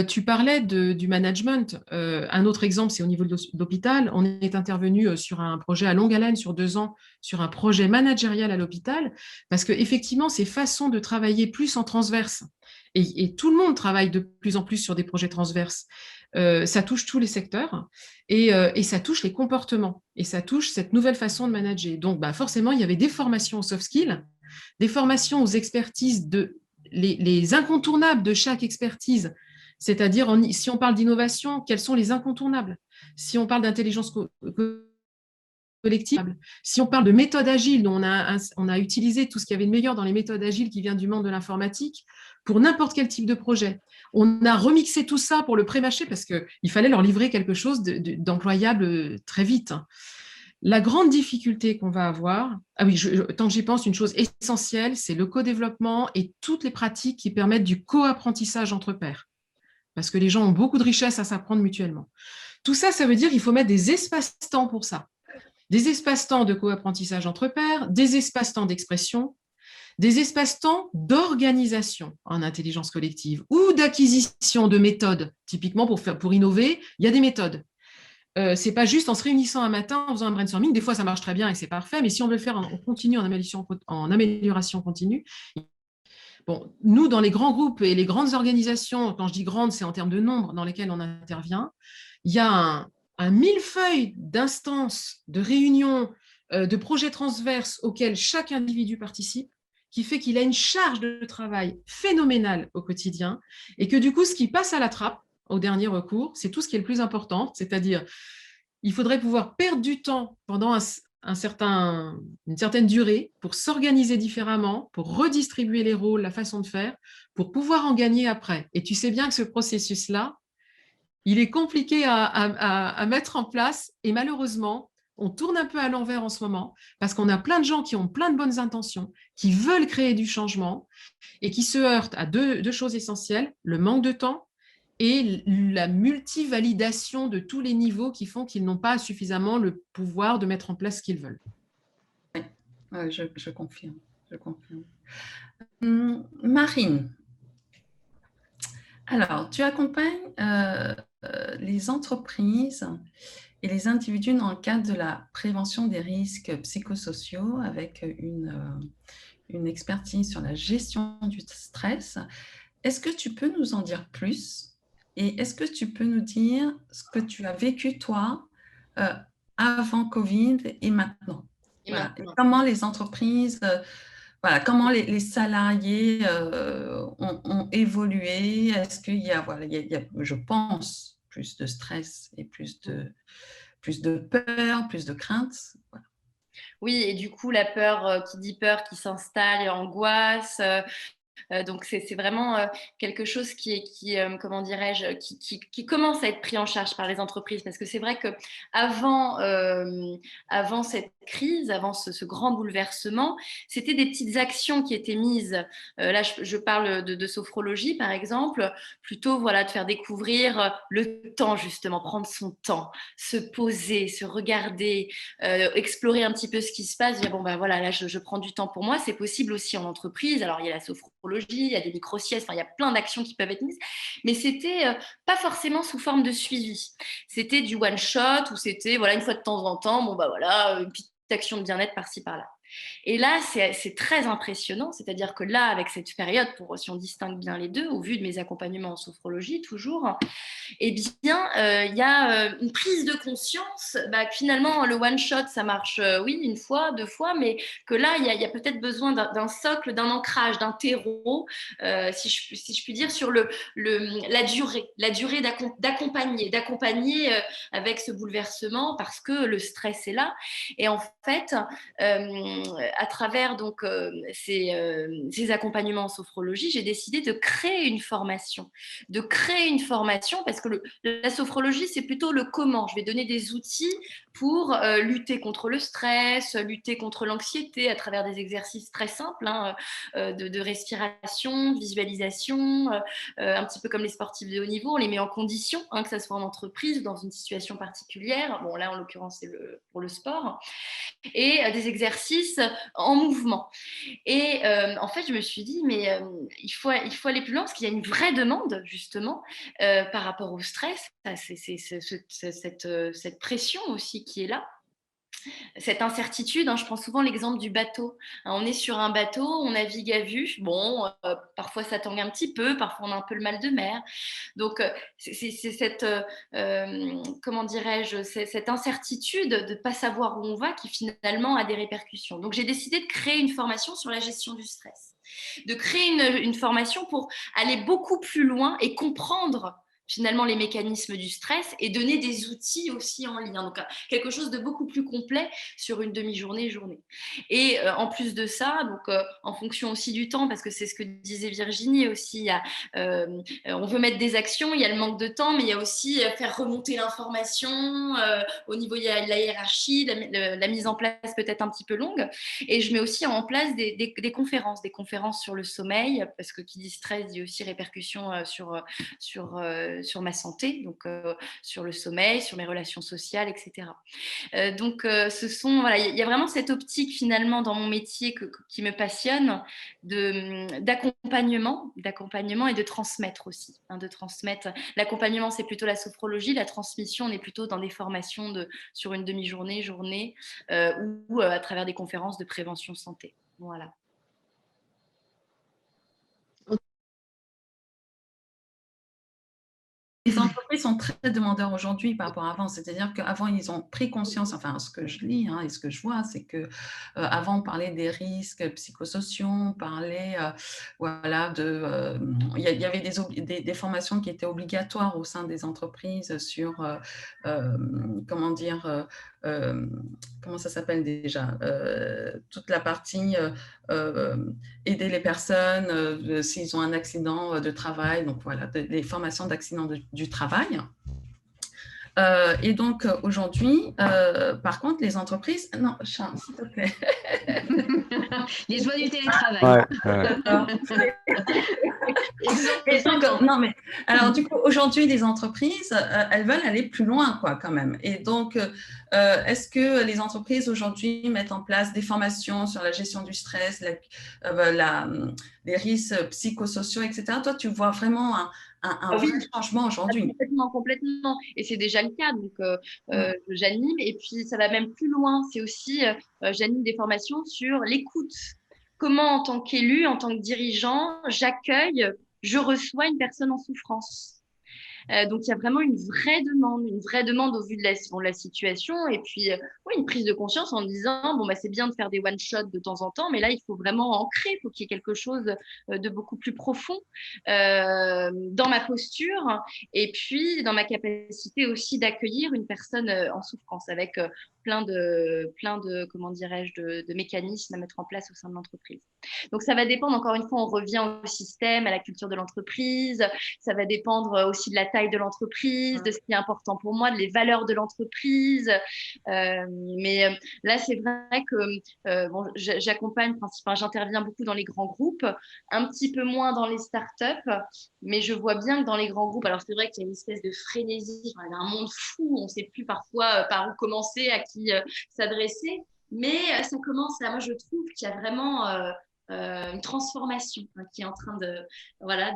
Tu parlais du management. Un autre exemple, c'est au niveau de l'hôpital. On est intervenu sur un projet à longue haleine sur 2 ans, sur un projet managérial à l'hôpital, parce qu'effectivement, ces façons de travailler plus en transverse, et tout le monde travaille de plus en plus sur des projets transverses, ça touche tous les secteurs et ça touche les comportements et ça touche cette nouvelle façon de manager. Donc, forcément, il y avait des formations aux soft skills, des formations aux expertises, les incontournables de chaque expertise. C'est-à-dire, si on parle d'innovation, quels sont les incontournables? Si on parle d'intelligence collective, si on parle de méthode agile, on a utilisé tout ce qu'il y avait de meilleur dans les méthodes agiles qui vient du monde de l'informatique pour n'importe quel type de projet. On a remixé tout ça pour le pré-mâcher parce qu'il fallait leur livrer quelque chose d'employable très vite. La grande difficulté qu'on va avoir, tant que j'y pense, une chose essentielle, c'est le co-développement et toutes les pratiques qui permettent du co-apprentissage entre pairs. Parce que les gens ont beaucoup de richesses à s'apprendre mutuellement. Tout ça, ça veut dire qu'il faut mettre des espaces-temps pour ça. Des espaces-temps de co-apprentissage entre pairs, des espaces-temps d'expression, des espaces-temps d'organisation en intelligence collective ou d'acquisition de méthodes. Typiquement, pour innover, il y a des méthodes. C'est pas juste en se réunissant un matin, en faisant un brainstorming. Des fois, ça marche très bien et c'est parfait, mais si on veut le faire en continu, en amélioration continue, bon, nous, dans les grands groupes et les grandes organisations, quand je dis grandes, c'est en termes de nombre dans lesquels on intervient, il y a un millefeuille d'instances, de réunions, de projets transverses auxquels chaque individu participe, qui fait qu'il a une charge de travail phénoménale au quotidien, et que du coup, ce qui passe à la trappe, au dernier recours, c'est tout ce qui est le plus important, c'est-à-dire il faudrait pouvoir perdre du temps pendant une certaine durée pour s'organiser différemment, pour redistribuer les rôles, la façon de faire, pour pouvoir en gagner après. Et tu sais bien que ce processus-là, il est compliqué à mettre en place et malheureusement, on tourne un peu à l'envers en ce moment parce qu'on a plein de gens qui ont plein de bonnes intentions, qui veulent créer du changement et qui se heurtent à deux choses essentielles, le manque de temps et la multivalidation de tous les niveaux qui font qu'ils n'ont pas suffisamment le pouvoir de mettre en place ce qu'ils veulent. Oui, je confirme. Je confirme. Marine, alors, tu accompagnes les entreprises et les individus dans le cadre de la prévention des risques psychosociaux avec une expertise sur la gestion du stress. Est-ce que tu peux nous en dire plus Et est-ce que tu peux nous dire ce que tu as vécu, toi, avant Covid et maintenant? Et Voilà. Et maintenant. comment les entreprises, voilà, comment les salariés ont évolué? Est-ce qu'il y a, voilà, il y a, je pense, plus de stress et plus de peur, plus de crainte? Voilà. Oui, et du coup, la peur, qui dit peur, qui s'installe, angoisse. Donc, c'est vraiment quelque chose comment dirais-je, qui commence à être pris en charge par les entreprises. Parce que c'est vrai qu'avant avant cette crise, avant ce grand bouleversement, c'était des petites actions qui étaient mises. Là, je parle de sophrologie, par exemple, plutôt voilà, de faire découvrir le temps, justement, prendre son temps, se poser, se regarder, explorer un petit peu ce qui se passe, dire bon ben voilà, là je prends du temps pour moi, c'est possible aussi en entreprise. Alors il y a la sophrologie, il y a des micro-siestes, enfin, il y a plein d'actions qui peuvent être mises, mais c'était pas forcément sous forme de suivi. C'était du one shot ou c'était voilà une fois de temps en temps, bon ben voilà, une petite action de bien-être par-ci par-là. Et là, c'est très impressionnant, c'est-à-dire que là, avec cette période, si on distingue bien les deux, au vu de mes accompagnements en sophrologie, toujours, eh bien, il y a une prise de conscience que finalement, le one-shot, ça marche, oui, une fois, deux fois, mais que là, il y a peut-être besoin d'un socle, d'un ancrage, d'un terreau, si je puis dire, sur la durée d'accompagner avec ce bouleversement, parce que le stress est là. Et en fait, à travers donc ces accompagnements en sophrologie, j'ai décidé de créer une formation. Parce que la sophrologie, c'est plutôt le comment. Je vais donner des outils pour lutter contre le stress, lutter contre l'anxiété à travers des exercices très simples de respiration, de visualisation, un petit peu comme les sportifs de haut niveau. On les met en condition, que ce soit en entreprise ou dans une situation particulière. Bon, là, en l'occurrence, c'est pour le sport. Et des exercices en mouvement. Et en fait, je me suis dit, mais il faut aller plus loin parce qu'il y a une vraie demande, justement, par rapport au stress. Cette pression aussi qui est là. Cette incertitude, je prends souvent l'exemple du bateau. On est sur un bateau, on navigue à vue. Bon, parfois ça tangue un petit peu, parfois on a un peu le mal de mer. Donc, c'est cette, comment dirais-je, cette incertitude de ne pas savoir où on va qui finalement a des répercussions. Donc, j'ai décidé de créer une formation sur la gestion du stress, de créer une formation pour aller beaucoup plus loin et comprendre finalement les mécanismes du stress et donner des outils aussi en lien. Donc, quelque chose de beaucoup plus complet sur une demi-journée, journée. Et en plus de ça, donc, en fonction aussi du temps, parce que c'est ce que disait Virginie aussi, on veut mettre des actions, il y a le manque de temps, mais il y a aussi faire remonter l'information au niveau de la hiérarchie, la mise en place peut-être un petit peu longue. Et je mets aussi en place des conférences sur le sommeil, parce que qui dit stress dit aussi répercussions sur ma santé, donc sur le sommeil, sur mes relations sociales, etc. Donc, voilà, il y a vraiment cette optique finalement dans mon métier qui me passionne d'accompagnement et de transmettre aussi. De transmettre. L'accompagnement, c'est plutôt la sophrologie. La transmission, on est plutôt dans des formations sur une demi-journée, journée, ou à travers des conférences de prévention santé. Voilà. Les entreprises sont très demandeurs aujourd'hui par rapport à avant. C'est-à-dire qu'avant, ils ont pris conscience, enfin, ce que je lis et ce que je vois, c'est qu'avant, on parlait des risques psychosociaux, on parlait, voilà, il y avait des formations qui étaient obligatoires au sein des entreprises sur, comment dire, comment ça s'appelle déjà, toute la partie aider les personnes s'ils ont un accident de travail, donc voilà, les formations d'accident du travail. Et donc aujourd'hui, par contre, les entreprises... Non, Charles, s'il te plaît. Les joies du télétravail. Non, mais alors du coup, aujourd'hui, les entreprises, elles veulent aller plus loin, quoi, quand même. Et donc, est-ce que les entreprises aujourd'hui mettent en place des formations sur la gestion du stress, les risques psychosociaux, etc. Toi, tu vois vraiment un vrai changement aujourd'hui. Complètement. Et c'est déjà le cas. Donc, j'anime. Et puis, ça va même plus loin. C'est aussi, j'anime des formations sur l'écoute. Comment, en tant qu'élu, en tant que dirigeant, je reçois une personne en souffrance. Donc, il y a vraiment une vraie demande au vu de la situation. Et puis, oui, une prise de conscience en disant, bon, bah, c'est bien de faire des one-shots de temps en temps, mais là, il faut vraiment ancrer, il faut qu'il y ait quelque chose de beaucoup plus profond dans ma posture et puis dans ma capacité aussi d'accueillir une personne en souffrance avec plein de comment dirais-je, de mécanismes à mettre en place au sein de l'entreprise. Donc, ça va dépendre, encore une fois, on revient au système, à la culture de l'entreprise, ça va dépendre aussi de la taille de l'entreprise, de ce qui est important pour moi, de les valeurs de l'entreprise. Mais là, c'est vrai que bon, j'accompagne principalement, j'interviens beaucoup dans les grands groupes, un petit peu moins dans les startups, mais je vois bien que dans les grands groupes, alors c'est vrai qu'il y a une espèce de frénésie, il y a un monde fou, on ne sait plus parfois par où commencer, à qui s'adresser, mais ça commence à, moi je trouve qu'il y a vraiment une transformation qui est en train de, voilà,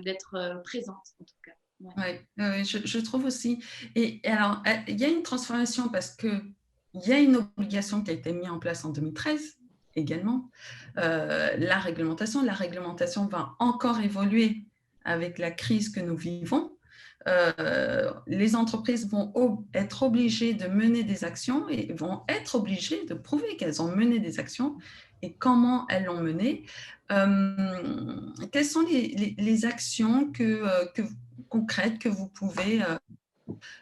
d'être présente en tout cas. Ouais. Ouais, je trouve aussi. Et alors, il y a une transformation parce qu'il y a une obligation qui a été mise en place en 2013 également. La réglementation va encore évoluer avec la crise que nous vivons. Les entreprises vont être obligées de mener des actions et vont être obligées de prouver qu'elles ont mené des actions et comment elles l'ont mené. Quelles sont les actions concrètes que vous pouvez,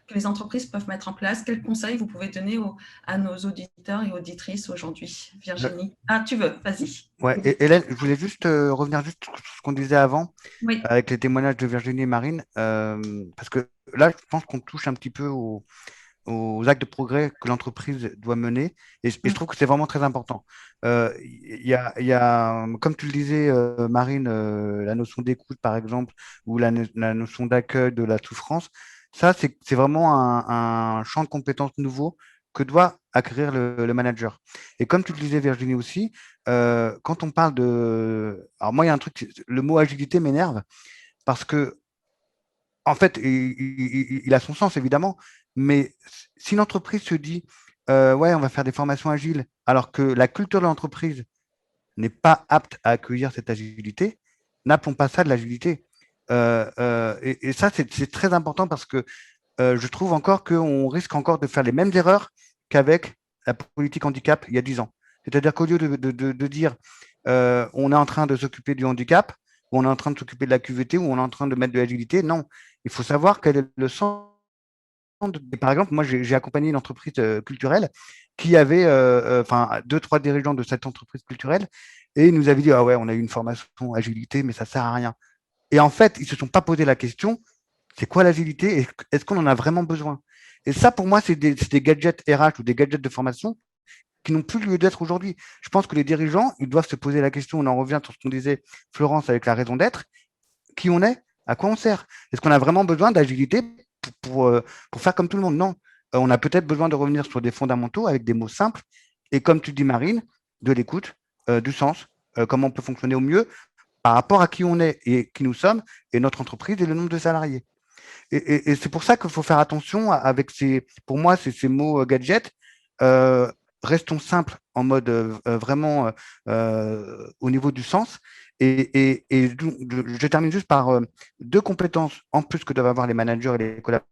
que les entreprises peuvent mettre en place? Quels conseils vous pouvez donner à nos auditeurs et auditrices aujourd'hui? Virginie. Ah, tu veux, vas-y. Ouais, et Hélène, je voulais juste revenir juste sur ce qu'on disait avant, Oui. avec les témoignages de Virginie et Marine, parce que là, je pense qu'on touche un petit peu aux actes de progrès que l'entreprise doit mener, et je trouve que c'est vraiment très important. Il y a, comme tu le disais, Marine, la notion d'écoute, par exemple, ou la notion d'accueil de la souffrance, ça, c'est vraiment un champ de compétences nouveau que doit acquérir le manager. Et comme tu le disais, Virginie aussi, quand on parle de... Alors moi, il y a un truc, le mot agilité m'énerve, parce que en fait, il a son sens, évidemment, mais si une entreprise se dit, ouais, on va faire des formations agiles, alors que la culture de l'entreprise n'est pas apte à accueillir cette agilité, n'appelons pas ça de l'agilité. Et ça, c'est très important parce que je trouve encore qu'on risque encore de faire les mêmes erreurs qu'avec la politique handicap il y a 10 ans. C'est-à-dire qu'au lieu de dire on est en train de s'occuper du handicap, ou on est en train de s'occuper de la QVT, ou on est en train de mettre de l'agilité, non. Il faut savoir quel est le sens. Par exemple, moi, j'ai accompagné une entreprise culturelle qui avait deux, trois dirigeants de cette entreprise culturelle et ils nous avaient dit, ah ouais, on a eu une formation agilité, mais ça ne sert à rien. Et en fait, ils ne se sont pas posé la question, c'est quoi l'agilité et est-ce qu'on en a vraiment besoin? Et ça, pour moi, c'est des gadgets RH ou des gadgets de formation qui n'ont plus lieu d'être aujourd'hui. Je pense que les dirigeants, ils doivent se poser la question, on en revient sur ce qu'on disait, Florence, avec la raison d'être, qui on est, à quoi on sert? Est-ce qu'on a vraiment besoin d'agilité pour faire comme tout le monde? Non. On a peut-être besoin de revenir sur des fondamentaux avec des mots simples et, comme tu dis, Marine, de l'écoute, du sens, comment on peut fonctionner au mieux par rapport à qui on est et qui nous sommes et notre entreprise et le nombre de salariés. Et c'est pour ça qu'il faut faire attention avec pour moi, ces mots gadgets. Restons simples en mode vraiment au niveau du sens. Et je termine juste par deux compétences en plus que doivent avoir les managers et les collaborateurs.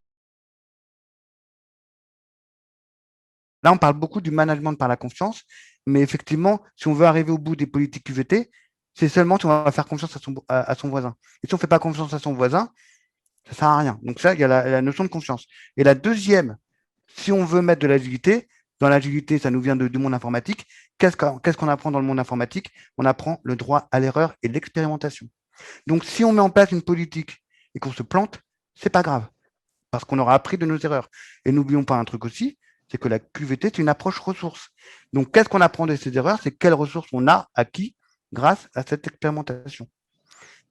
Là, on parle beaucoup du management par la confiance, mais effectivement, si on veut arriver au bout des politiques QVT, c'est seulement si on va faire confiance à son voisin. Et si on ne fait pas confiance à son voisin, ça ne sert à rien. Donc ça, il y a la notion de confiance. Et la deuxième, si on veut mettre de l'agilité, dans l'agilité, ça nous vient du monde informatique. Qu'est-ce qu'on apprend dans le monde informatique? On apprend le droit à l'erreur et l'expérimentation. Donc, si on met en place une politique et qu'on se plante, c'est pas grave, parce qu'on aura appris de nos erreurs. Et n'oublions pas un truc aussi, c'est que la QVT, c'est une approche ressource. Donc, qu'est-ce qu'on apprend de ces erreurs? C'est quelles ressources on a acquis grâce à cette expérimentation.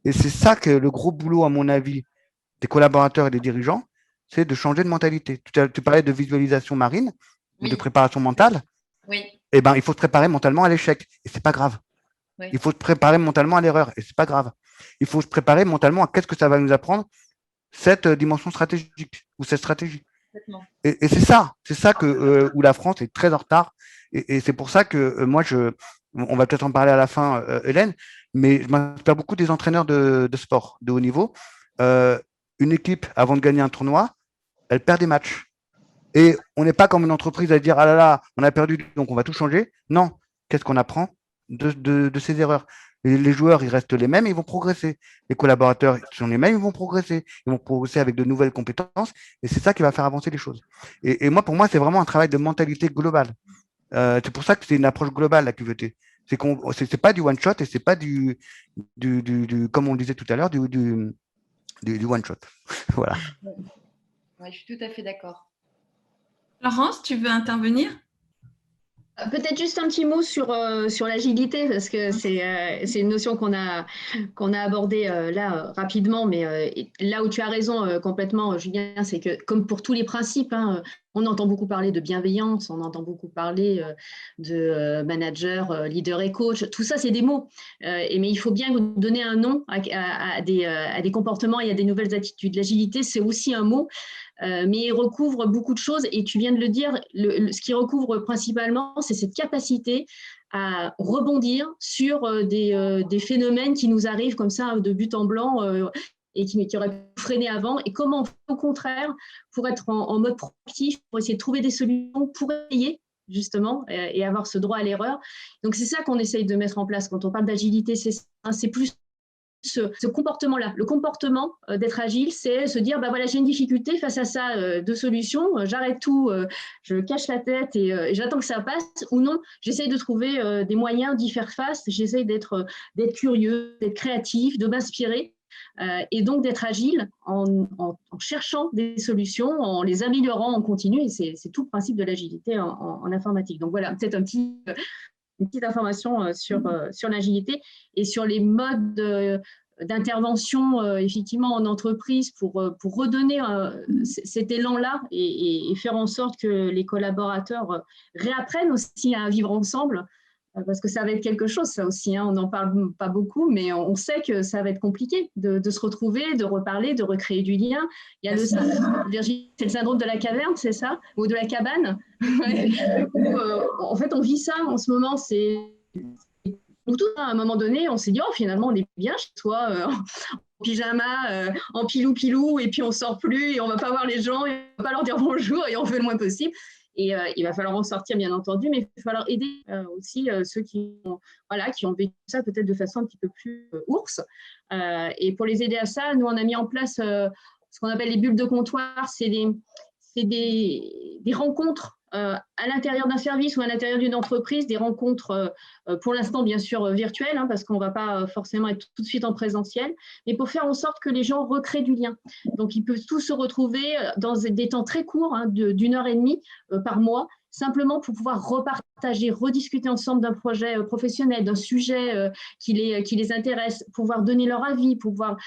Et c'est ça que le gros boulot, à mon avis, des collaborateurs et des dirigeants, c'est de changer de mentalité. Tu parlais de visualisation marine, ou de préparation mentale. Oui. Eh ben, il faut se préparer mentalement à l'échec, et c'est pas grave. Oui. Il faut se préparer mentalement à l'erreur, et c'est pas grave. Il faut se préparer mentalement à qu'est-ce que ça va nous apprendre, cette dimension stratégique, ou cette stratégie. Et c'est ça que, où la France est très en retard, et c'est pour ça que moi, on va peut-être en parler à la fin, Hélène, mais je m'inspire beaucoup des entraîneurs de sport de haut niveau. une équipe, avant de gagner un tournoi, elle perd des matchs. Et on n'est pas comme une entreprise à dire, ah là là, on a perdu, donc on va tout changer. Non, qu'est-ce qu'on apprend de ces erreurs? Les joueurs, ils restent les mêmes, ils vont progresser. Les collaborateurs sont les mêmes, ils vont progresser. Ils vont progresser avec de nouvelles compétences. Et c'est ça qui va faire avancer les choses. Et moi, pour moi, c'est vraiment un travail de mentalité globale. C'est pour ça que c'est une approche globale, la QVT. C'est pas du one shot et c'est pas comme on le disait tout à l'heure, du one shot. Voilà. Ouais, je suis tout à fait d'accord. Florence, tu veux intervenir? Peut-être juste un petit mot sur l'agilité, parce que c'est une notion qu'on a abordée là rapidement, mais là où tu as raison complètement, Julien, c'est que comme pour tous les principes, hein, on entend beaucoup parler de bienveillance, on entend beaucoup parler de manager, leader et coach, tout ça c'est des mots, mais il faut bien donner un nom à des comportements et à des nouvelles attitudes. L'agilité, c'est aussi un mot. Mais il recouvre beaucoup de choses et tu viens de le dire, ce qui recouvre principalement, c'est cette capacité à rebondir sur des phénomènes qui nous arrivent comme ça de but en blanc et qui auraient freiné avant, et comment on fait au contraire pour être en mode proactif, pour essayer de trouver des solutions, pour essayer justement et avoir ce droit à l'erreur. Donc c'est ça qu'on essaye de mettre en place quand on parle d'agilité, c'est plus ce comportement-là. Le comportement d'être agile, c'est se dire, bah voilà, j'ai une difficulté face à ça, deux solutions, j'arrête tout, je cache la tête et j'attends que ça passe, ou non, j'essaye de trouver des moyens d'y faire face, j'essaye d'être curieux, d'être créatif, de m'inspirer, et donc d'être agile en cherchant des solutions, en les améliorant en continu, et c'est tout le principe de l'agilité en informatique. Donc voilà, peut-être une petite information sur l'agilité et sur les modes d'intervention effectivement en entreprise pour redonner cet élan-là et faire en sorte que les collaborateurs réapprennent aussi à vivre ensemble, parce que ça va être quelque chose, ça aussi, hein, on n'en parle pas beaucoup, mais on sait que ça va être compliqué de se retrouver, de reparler, de recréer du lien. Il y a Virginie, c'est le syndrome de la caverne, c'est ça? Ou de la cabane? Ouais. En fait, on vit ça en ce moment, c'est nous tous, à un moment donné, on s'est dit, oh, finalement, on est bien chez toi, en pyjama, en pilou-pilou, et puis on sort plus, et on va pas voir les gens, et on va pas leur dire bonjour, et on fait le moins possible. Et il va falloir en sortir, bien entendu, mais il va falloir aider aussi ceux qui ont vécu ça peut-être de façon un petit peu plus ours. Et pour les aider à ça, nous, on a mis en place ce qu'on appelle les bulles de comptoir. C'est des rencontres à l'intérieur d'un service ou à l'intérieur d'une entreprise, des rencontres pour l'instant bien sûr virtuelles, hein, parce qu'on ne va pas forcément être tout de suite en présentiel, mais pour faire en sorte que les gens recréent du lien. Donc ils peuvent tous se retrouver dans des temps très courts, hein, d'1 heure et demie par mois, simplement pour pouvoir repartager, rediscuter ensemble d'un projet professionnel, d'un sujet qui les intéresse, pouvoir donner leur avis, pouvoir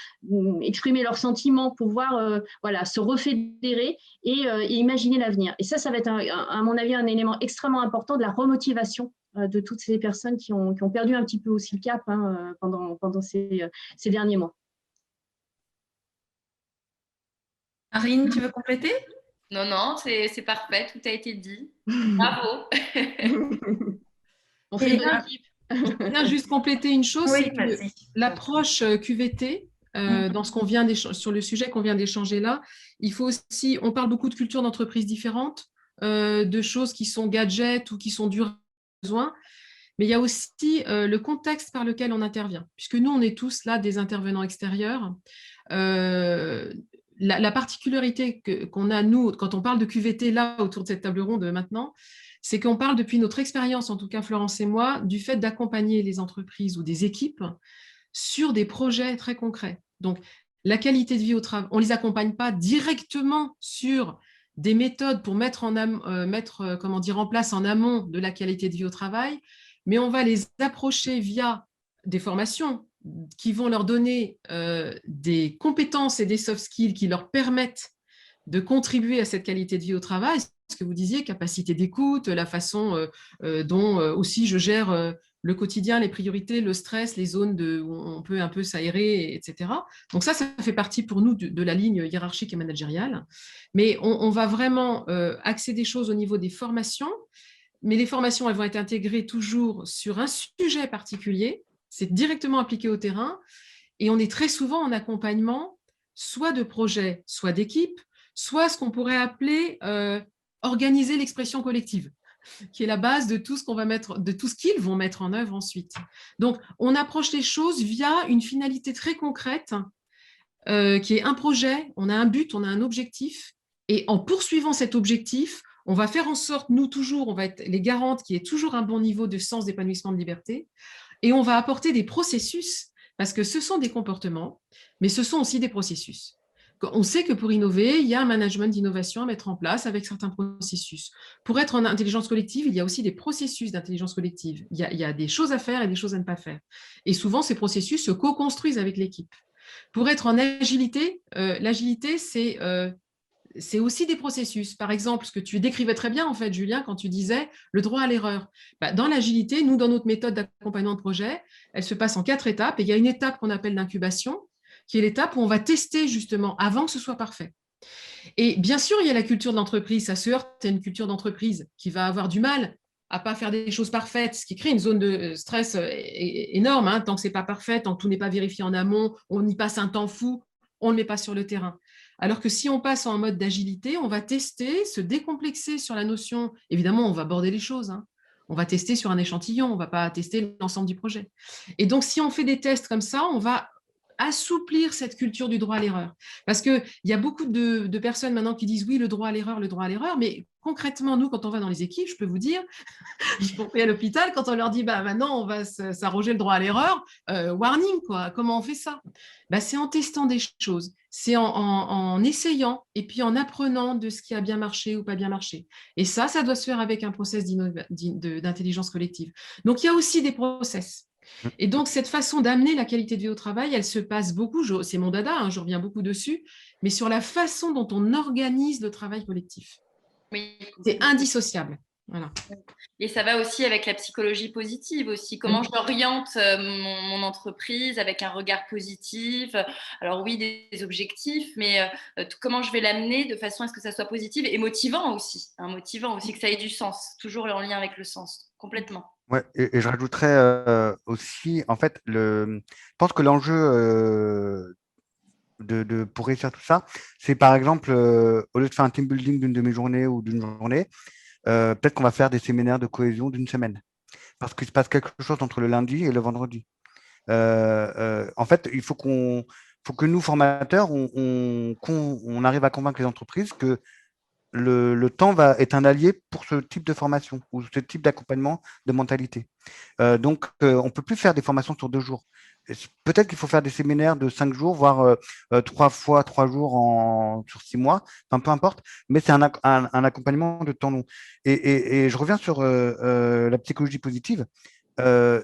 exprimer leurs sentiments, pouvoir se refédérer et imaginer l'avenir. Et ça va être, à mon avis, un élément extrêmement important de la remotivation de toutes ces personnes qui ont perdu un petit peu aussi le cap pendant ces derniers mois. Marine, tu veux compléter? Non, c'est parfait, tout a été dit. Bravo. On fait une bonne équipe. Je viens juste compléter une chose, Oui, c'est que l'approche QVT, sur le sujet qu'on vient d'échanger là, il faut aussi, on parle beaucoup de cultures d'entreprises différentes, de choses qui sont gadgets ou qui sont dures besoin, mais il y a aussi le contexte par lequel on intervient, puisque nous, on est tous là des intervenants extérieurs. La particularité qu'on a, nous, quand on parle de QVT là, autour de cette table ronde maintenant, c'est qu'on parle depuis notre expérience, en tout cas Florence et moi, du fait d'accompagner les entreprises ou des équipes sur des projets très concrets. Donc, la qualité de vie au travail, on ne les accompagne pas directement sur des méthodes pour mettre en place en amont de la qualité de vie au travail, mais on va les approcher via des formations qui vont leur donner des compétences et des soft skills qui leur permettent de contribuer à cette qualité de vie au travail. Ce que vous disiez, capacité d'écoute, la façon dont aussi je gère le quotidien, les priorités, le stress, les zones où on peut un peu s'aérer, etc. Donc ça fait partie pour nous de la ligne hiérarchique et managériale. Mais on va vraiment axer des choses au niveau des formations. Mais les formations, elles vont être intégrées toujours sur un sujet particulier. C'est directement appliqué au terrain. Et on est très souvent en accompagnement soit de projet, soit d'équipe, soit ce qu'on pourrait appeler organiser l'expression collective, qui est la base de tout ce qu'on va mettre, de tout ce qu'ils vont mettre en œuvre ensuite. Donc, on approche les choses via une finalité très concrète, qui est un projet, on a un but, on a un objectif, et en poursuivant cet objectif, on va faire en sorte, nous toujours, on va être les garantes qu'il y ait toujours un bon niveau de sens, d'épanouissement, de liberté, et on va apporter des processus, parce que ce sont des comportements, mais ce sont aussi des processus. On sait que pour innover, il y a un management d'innovation à mettre en place avec certains processus. Pour être en intelligence collective, il y a aussi des processus d'intelligence collective. Il y a des choses à faire et des choses à ne pas faire. Et souvent, ces processus se co-construisent avec l'équipe. Pour être en agilité, l'agilité, c'est aussi des processus. Par exemple, ce que tu décrivais très bien, en fait, Julien, quand tu disais le droit à l'erreur. Dans l'agilité, nous, dans notre méthode d'accompagnement de projet, elle se passe en 4 étapes. Et il y a une étape qu'on appelle l'incubation, qui est l'étape où on va tester justement avant que ce soit parfait. Et bien sûr, il y a la culture de l'entreprise. Ça se heurte à une culture d'entreprise qui va avoir du mal à pas faire des choses parfaites, ce qui crée une zone de stress énorme. Tant que c'est pas parfait, tant que tout n'est pas vérifié en amont, on y passe un temps fou, on ne le met pas sur le terrain. Alors que si on passe en mode d'agilité, on va tester, se décomplexer sur la notion. Évidemment, on va aborder les choses. On va tester sur un échantillon, on ne va pas tester l'ensemble du projet. Et donc, si on fait des tests comme ça, on va assouplir cette culture du droit à l'erreur. Parce qu'il y a beaucoup de personnes maintenant qui disent oui, le droit à l'erreur, mais concrètement, nous, quand on va dans les équipes, je peux vous dire, y compris à l'hôpital, quand on leur dit maintenant, on va s'arroger le droit à l'erreur, warning, quoi. Comment on fait ça? C'est en testant des choses, c'est en essayant et puis en apprenant de ce qui a bien marché ou pas bien marché. Et ça doit se faire avec un process d'intelligence collective. Donc, il y a aussi des process. Et donc, cette façon d'amener la qualité de vie au travail, elle se passe beaucoup, c'est mon dada, je reviens beaucoup dessus, mais sur la façon dont on organise le travail collectif. Oui. C'est indissociable. Voilà. Et ça va aussi avec la psychologie positive aussi. Comment j'oriente mon entreprise avec un regard positif. Alors oui, des objectifs, mais comment je vais l'amener de façon à ce que ça soit positif et motivant aussi. Motivant aussi, que ça ait du sens. Toujours en lien avec le sens, complètement. Ouais, et je rajouterais aussi, en fait, je pense que l'enjeu pour réussir tout ça, c'est par exemple, au lieu de faire un team building d'une demi-journée ou d'une journée, peut-être qu'on va faire des séminaires de cohésion d'une semaine. Parce qu'il se passe quelque chose entre le lundi et le vendredi. En fait, faut que nous, formateurs, on arrive à convaincre les entreprises que le temps est un allié pour ce type de formation ou ce type d'accompagnement de mentalité. Donc, on ne peut plus faire des formations sur 2 jours. Peut-être qu'il faut faire des séminaires de 5 jours, voire 3 fois 3 jours sur 6 mois, enfin, peu importe, mais c'est un accompagnement de temps long. Et je reviens sur la psychologie positive. Il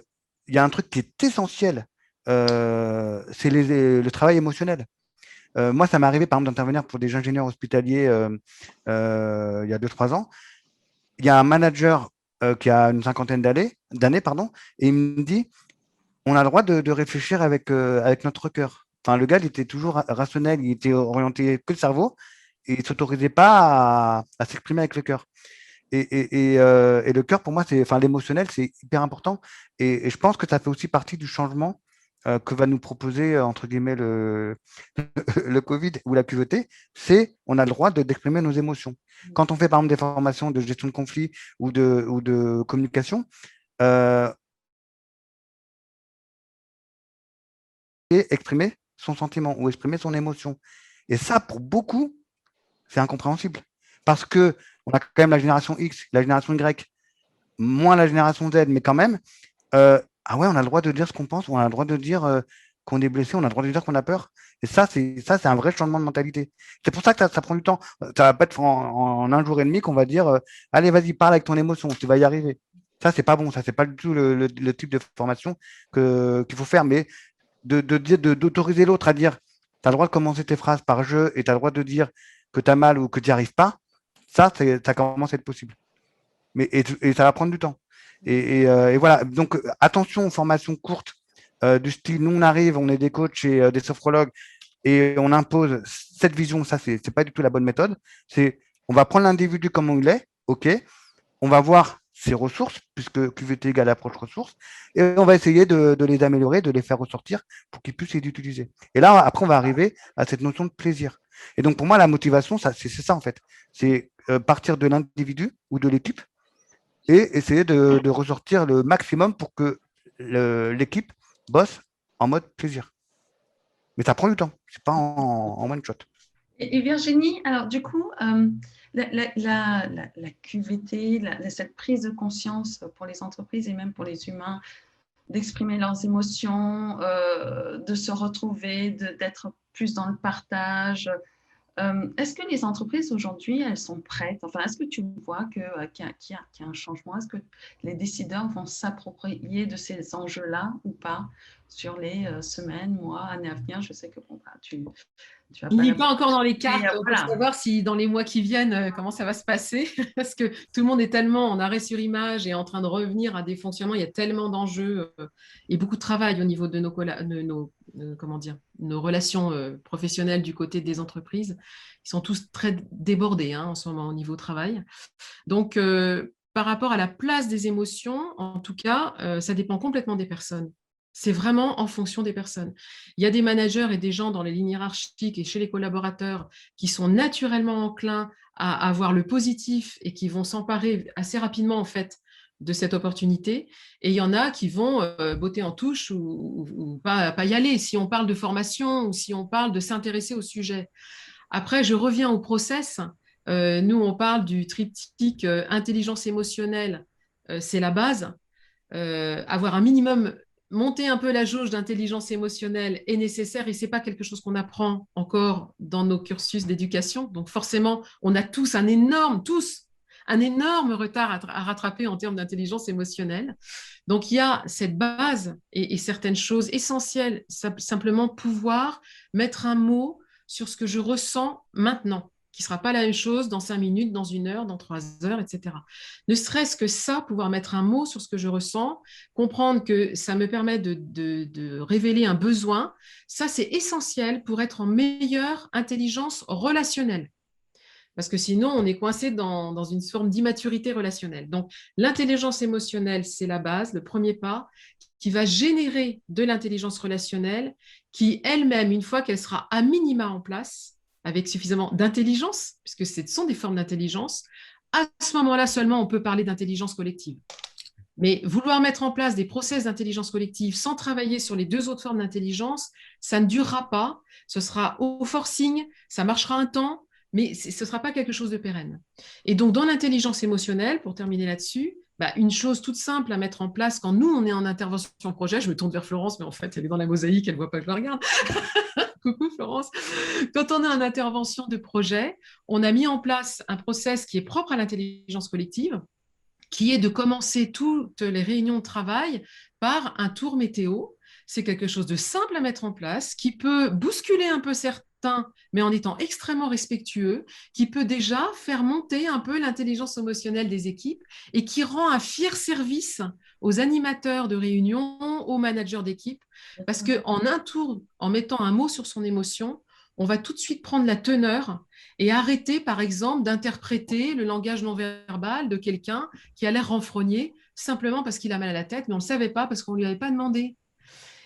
y a un truc qui est essentiel, c'est le travail émotionnel. Moi, ça m'est arrivé, par exemple, d'intervenir pour des ingénieurs hospitaliers il y a 2-3 ans. Il y a un manager qui a une 50aine d'années, et il me dit, on a le droit de réfléchir avec notre cœur. Enfin, le gars, il était toujours rationnel, il était orienté que le cerveau, et il ne s'autorisait pas à s'exprimer avec le cœur. Et le cœur, pour moi, l'émotionnel, c'est hyper important. Et je pense que ça fait aussi partie du changement que va nous proposer, entre guillemets, le Covid ou la QVT, c'est on a le droit d'exprimer nos émotions. Quand on fait, par exemple, des formations de gestion de conflit ou de communication, et exprimer son sentiment ou exprimer son émotion. Et ça, pour beaucoup, c'est incompréhensible. Parce qu'on a quand même la génération X, la génération Y, moins la génération Z, mais quand même, ah ouais, on a le droit de dire ce qu'on pense, on a le droit de dire qu'on est blessé, on a le droit de dire qu'on a peur. Et ça, c'est un vrai changement de mentalité. C'est pour ça que ça prend du temps. Ça ne va pas être en 1 jour et demi qu'on va dire allez, vas-y, parle avec ton émotion, tu vas y arriver. Ça, c'est pas bon. Ça, c'est pas du tout le type de formation qu'il faut faire. Mais d'autoriser l'autre à dire tu as le droit de commencer tes phrases par je et tu as le droit de dire que tu as mal ou que tu n'y arrives pas, ça commence à être possible. Et ça va prendre du temps. Et voilà. Donc, attention aux formations courtes du style nous, on arrive, on est des coachs et des sophrologues et on impose cette vision. Ça, c'est pas du tout la bonne méthode. On va prendre l'individu comme il est, OK. On va voir ces ressources, puisque QVT égale approche ressources, et on va essayer de les améliorer, de les faire ressortir pour qu'ils puissent les utiliser. Et là, après, on va arriver à cette notion de plaisir. Et donc, pour moi, la motivation, c'est ça, en fait. C'est partir de l'individu ou de l'équipe et essayer de ressortir le maximum pour que l'équipe bosse en mode plaisir. Mais ça prend du temps, c'est pas en one shot. Et Virginie, alors du coup, la QVT, cette prise de conscience pour les entreprises et même pour les humains, d'exprimer leurs émotions, de se retrouver, d'être plus dans le partage. Est-ce que les entreprises aujourd'hui, elles sont prêtes? Enfin, est-ce que tu vois qu'il y a un changement? Est-ce que les décideurs vont s'approprier de ces enjeux-là ou pas sur les semaines, mois, années à venir? Je sais que bon, tu vas Il pas n'est pas encore dans les cartes pour voilà. savoir si dans les mois qui viennent, comment ça va se passer. Parce que tout le monde est tellement en arrêt sur image et en train de revenir à des fonctionnements. Il y a tellement d'enjeux et beaucoup de travail au niveau de nos relations professionnelles du côté des entreprises. Ils sont tous très débordés en ce moment au niveau travail. Donc, par rapport à la place des émotions, en tout cas, ça dépend complètement des personnes. C'est vraiment en fonction des personnes. Il y a des managers et des gens dans les lignes hiérarchiques et chez les collaborateurs qui sont naturellement enclins à avoir le positif et qui vont s'emparer assez rapidement en fait de cette opportunité. Et il y en a qui vont botter en touche ou pas y aller. Si on parle de formation ou si on parle de s'intéresser au sujet. Après, je reviens au process. Nous, on parle du triptyque intelligence émotionnelle, c'est la base. Avoir un minimum, monter un peu la jauge d'intelligence émotionnelle est nécessaire et ce n'est pas quelque chose qu'on apprend encore dans nos cursus d'éducation. Donc forcément, on a tous un énorme retard à rattraper en termes d'intelligence émotionnelle. Donc il y a cette base et certaines choses essentielles, simplement pouvoir mettre un mot sur ce que je ressens maintenant, qui ne sera pas la même chose dans 5 minutes, dans 1 heure, dans 3 heures, etc. Ne serait-ce que ça, pouvoir mettre un mot sur ce que je ressens, comprendre que ça me permet de révéler un besoin, ça c'est essentiel pour être en meilleure intelligence relationnelle. Parce que sinon, on est coincé dans une forme d'immaturité relationnelle. Donc, l'intelligence émotionnelle, c'est la base, le premier pas, qui va générer de l'intelligence relationnelle, qui elle-même, une fois qu'elle sera à minima en place, avec suffisamment d'intelligence, puisque ce sont des formes d'intelligence, à ce moment-là seulement, on peut parler d'intelligence collective. Mais vouloir mettre en place des process d'intelligence collective sans travailler sur les 2 autres formes d'intelligence, ça ne durera pas. Ce sera au forcing, ça marchera un temps, mais ce ne sera pas quelque chose de pérenne. Et donc, dans l'intelligence émotionnelle, pour terminer là-dessus, une chose toute simple à mettre en place quand nous, on est en intervention projet, je me tourne vers Florence, mais en fait, elle est dans la mosaïque, elle ne voit pas que je la regarde. Coucou Florence. Quand on est en intervention de projet, on a mis en place un process qui est propre à l'intelligence collective, qui est de commencer toutes les réunions de travail par un tour météo. C'est quelque chose de simple à mettre en place, qui peut bousculer un peu certains, mais en étant extrêmement respectueux, qui peut déjà faire monter un peu l'intelligence émotionnelle des équipes et qui rend un fier service aux animateurs de réunion, aux managers d'équipe, parce qu'en un tour, en mettant un mot sur son émotion, on va tout de suite prendre la teneur et arrêter, par exemple, d'interpréter le langage non verbal de quelqu'un qui a l'air renfrogné simplement parce qu'il a mal à la tête, mais on ne le savait pas parce qu'on ne lui avait pas demandé.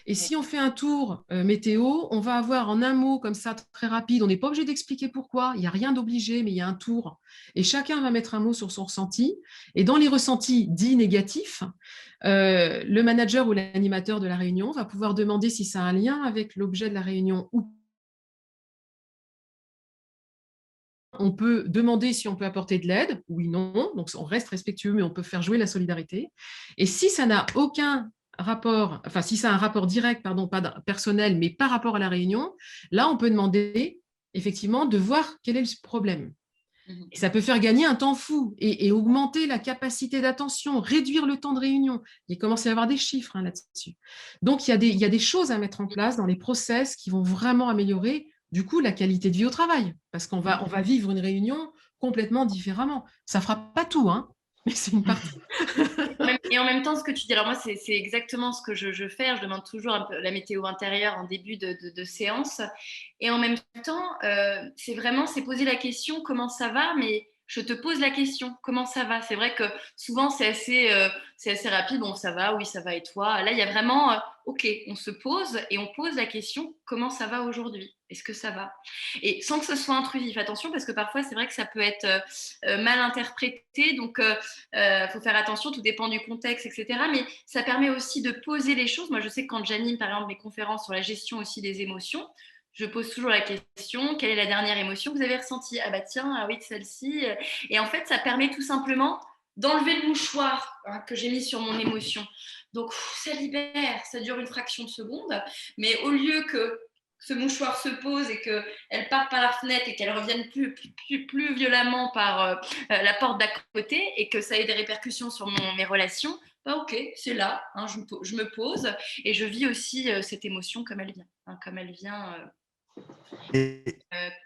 Et si on fait un tour météo, on va avoir en un mot comme ça, très rapide, on n'est pas obligé d'expliquer pourquoi, il n'y a rien d'obligé, mais il y a un tour. Et chacun va mettre un mot sur son ressenti. Et dans les ressentis dits négatifs, le manager ou l'animateur de la réunion va pouvoir demander si ça a un lien avec l'objet de la réunion ou pas. On peut demander si on peut apporter de l'aide, oui, non, donc on reste respectueux, mais on peut faire jouer la solidarité. Et si ça n'a aucun rapport, enfin si ça a un rapport direct, pardon, pas personnel, mais par rapport à la réunion, là on peut demander effectivement de voir quel est le problème. Et ça peut faire gagner un temps fou et augmenter la capacité d'attention, réduire le temps de réunion. Il commence à y avoir des chiffres là-dessus. Donc, il y a des choses à mettre en place dans les process qui vont vraiment améliorer, du coup, la qualité de vie au travail. Parce qu'on va vivre une réunion complètement différemment. Ça ne fera pas tout, mais c'est une partie. Et en même temps, ce que tu dis, alors moi, c'est exactement ce que je fais. Je demande toujours un peu la météo intérieure en début de séance. Et en même temps, c'est poser la question comment ça va, mais je te pose la question, comment ça va? C'est vrai que souvent, c'est assez rapide. Bon, ça va, oui, ça va, et toi? Là, il y a vraiment, OK, on se pose et on pose la question, comment ça va aujourd'hui? Est-ce que ça va? Et sans que ce soit intrusif, attention, parce que parfois, c'est vrai que ça peut être mal interprété. Donc, faut faire attention, tout dépend du contexte, etc. Mais ça permet aussi de poser les choses. Moi, je sais que quand j'anime, par exemple, mes conférences sur la gestion aussi des émotions, je pose toujours la question, quelle est la dernière émotion que vous avez ressentie? Ah bah tiens, ah oui, celle-ci. Et en fait, ça permet tout simplement d'enlever le mouchoir que j'ai mis sur mon émotion. Donc, ça libère, ça dure une fraction de seconde. Mais au lieu que ce mouchoir se pose et qu'elle parte par la fenêtre et qu'elle revienne plus violemment par la porte d'à côté et que ça ait des répercussions sur mes relations, bah ok, c'est là, hein, je me pose et je vis aussi cette émotion comme elle vient. Hein, comme elle vient. Et,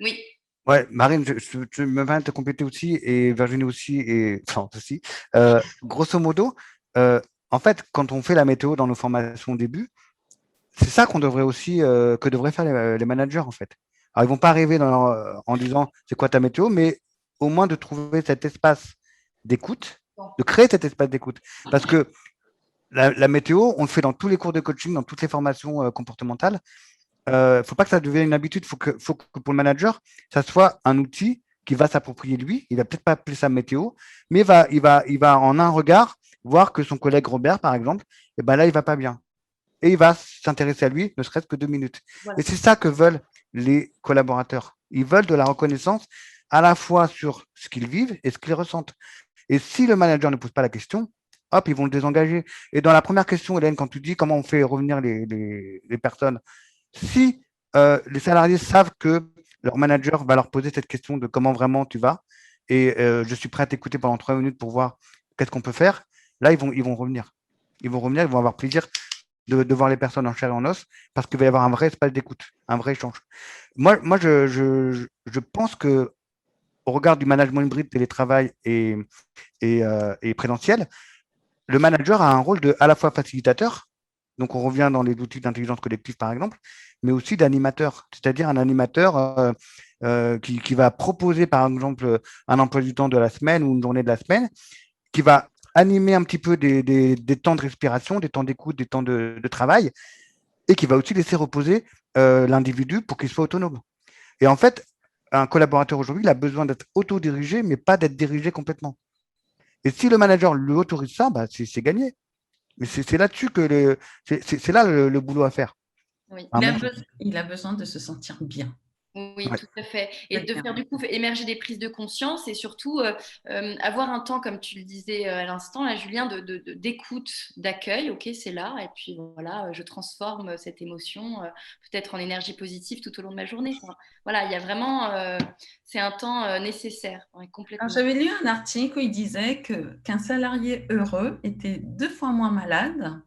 Oui. ouais, Marine, je me permets de te compléter aussi, et Virginie aussi, et enfin aussi. Grosso modo, en fait, quand on fait la météo dans nos formations au début, c'est ça qu'on devrait aussi, que devraient faire les managers, en fait. Alors, ils vont pas arriver en disant c'est quoi ta météo, mais au moins de trouver cet espace d'écoute, de créer cet espace d'écoute. Parce que la météo, on le fait dans tous les cours de coaching, dans toutes les formations comportementales. Faut pas que ça devienne une habitude. Faut que pour le manager, ça soit un outil qui va s'approprier lui. Il va peut-être pas appeler ça météo, mais il va en un regard voir que son collègue Robert, par exemple, et ben là, il va pas bien. Et il va s'intéresser à lui, ne serait-ce que 2 minutes. Voilà. Et c'est ça que veulent les collaborateurs. Ils veulent de la reconnaissance à la fois sur ce qu'ils vivent et ce qu'ils ressentent. Et si le manager ne pose pas la question, hop, ils vont le désengager. Et dans la première question, Hélène, quand tu dis comment on fait revenir les personnes, si les salariés savent que leur manager va leur poser cette question de comment vraiment tu vas, et je suis prêt à t'écouter pendant 3 minutes pour voir qu'est-ce qu'on peut faire, là, ils vont revenir. Ils vont revenir, ils vont avoir plaisir de voir les personnes en chair et en os, parce qu'il va y avoir un vrai espace d'écoute, un vrai échange. Moi je pense que au regard du management hybride, télétravail et présentiel, le manager a un rôle de à la fois facilitateur, donc on revient dans les outils d'intelligence collective par exemple, mais aussi d'animateur, c'est-à-dire un animateur qui va proposer par exemple un emploi du temps de la semaine ou une journée de la semaine, qui va animer un petit peu des temps de respiration, des temps d'écoute, des temps de travail, et qui va aussi laisser reposer l'individu pour qu'il soit autonome. Et en fait, un collaborateur aujourd'hui, il a besoin d'être autodirigé, mais pas d'être dirigé complètement. Et si le manager lui autorise ça, bah, c'est gagné. Mais c'est là-dessus que c'est là le boulot à faire. Oui. Il a besoin de se sentir bien. Oui, Ouais. tout à fait. Et de faire du coup émerger des prises de conscience et surtout avoir un temps, comme tu le disais à l'instant, là, Julien, d'écoute, d'accueil. Ok, c'est là. Et puis voilà, je transforme cette émotion peut-être en énergie positive tout au long de ma journée. Quoi. Voilà, il y a vraiment, c'est un temps nécessaire, complètement. J'avais lu un article où il disait qu'un salarié heureux était 2 fois moins malade,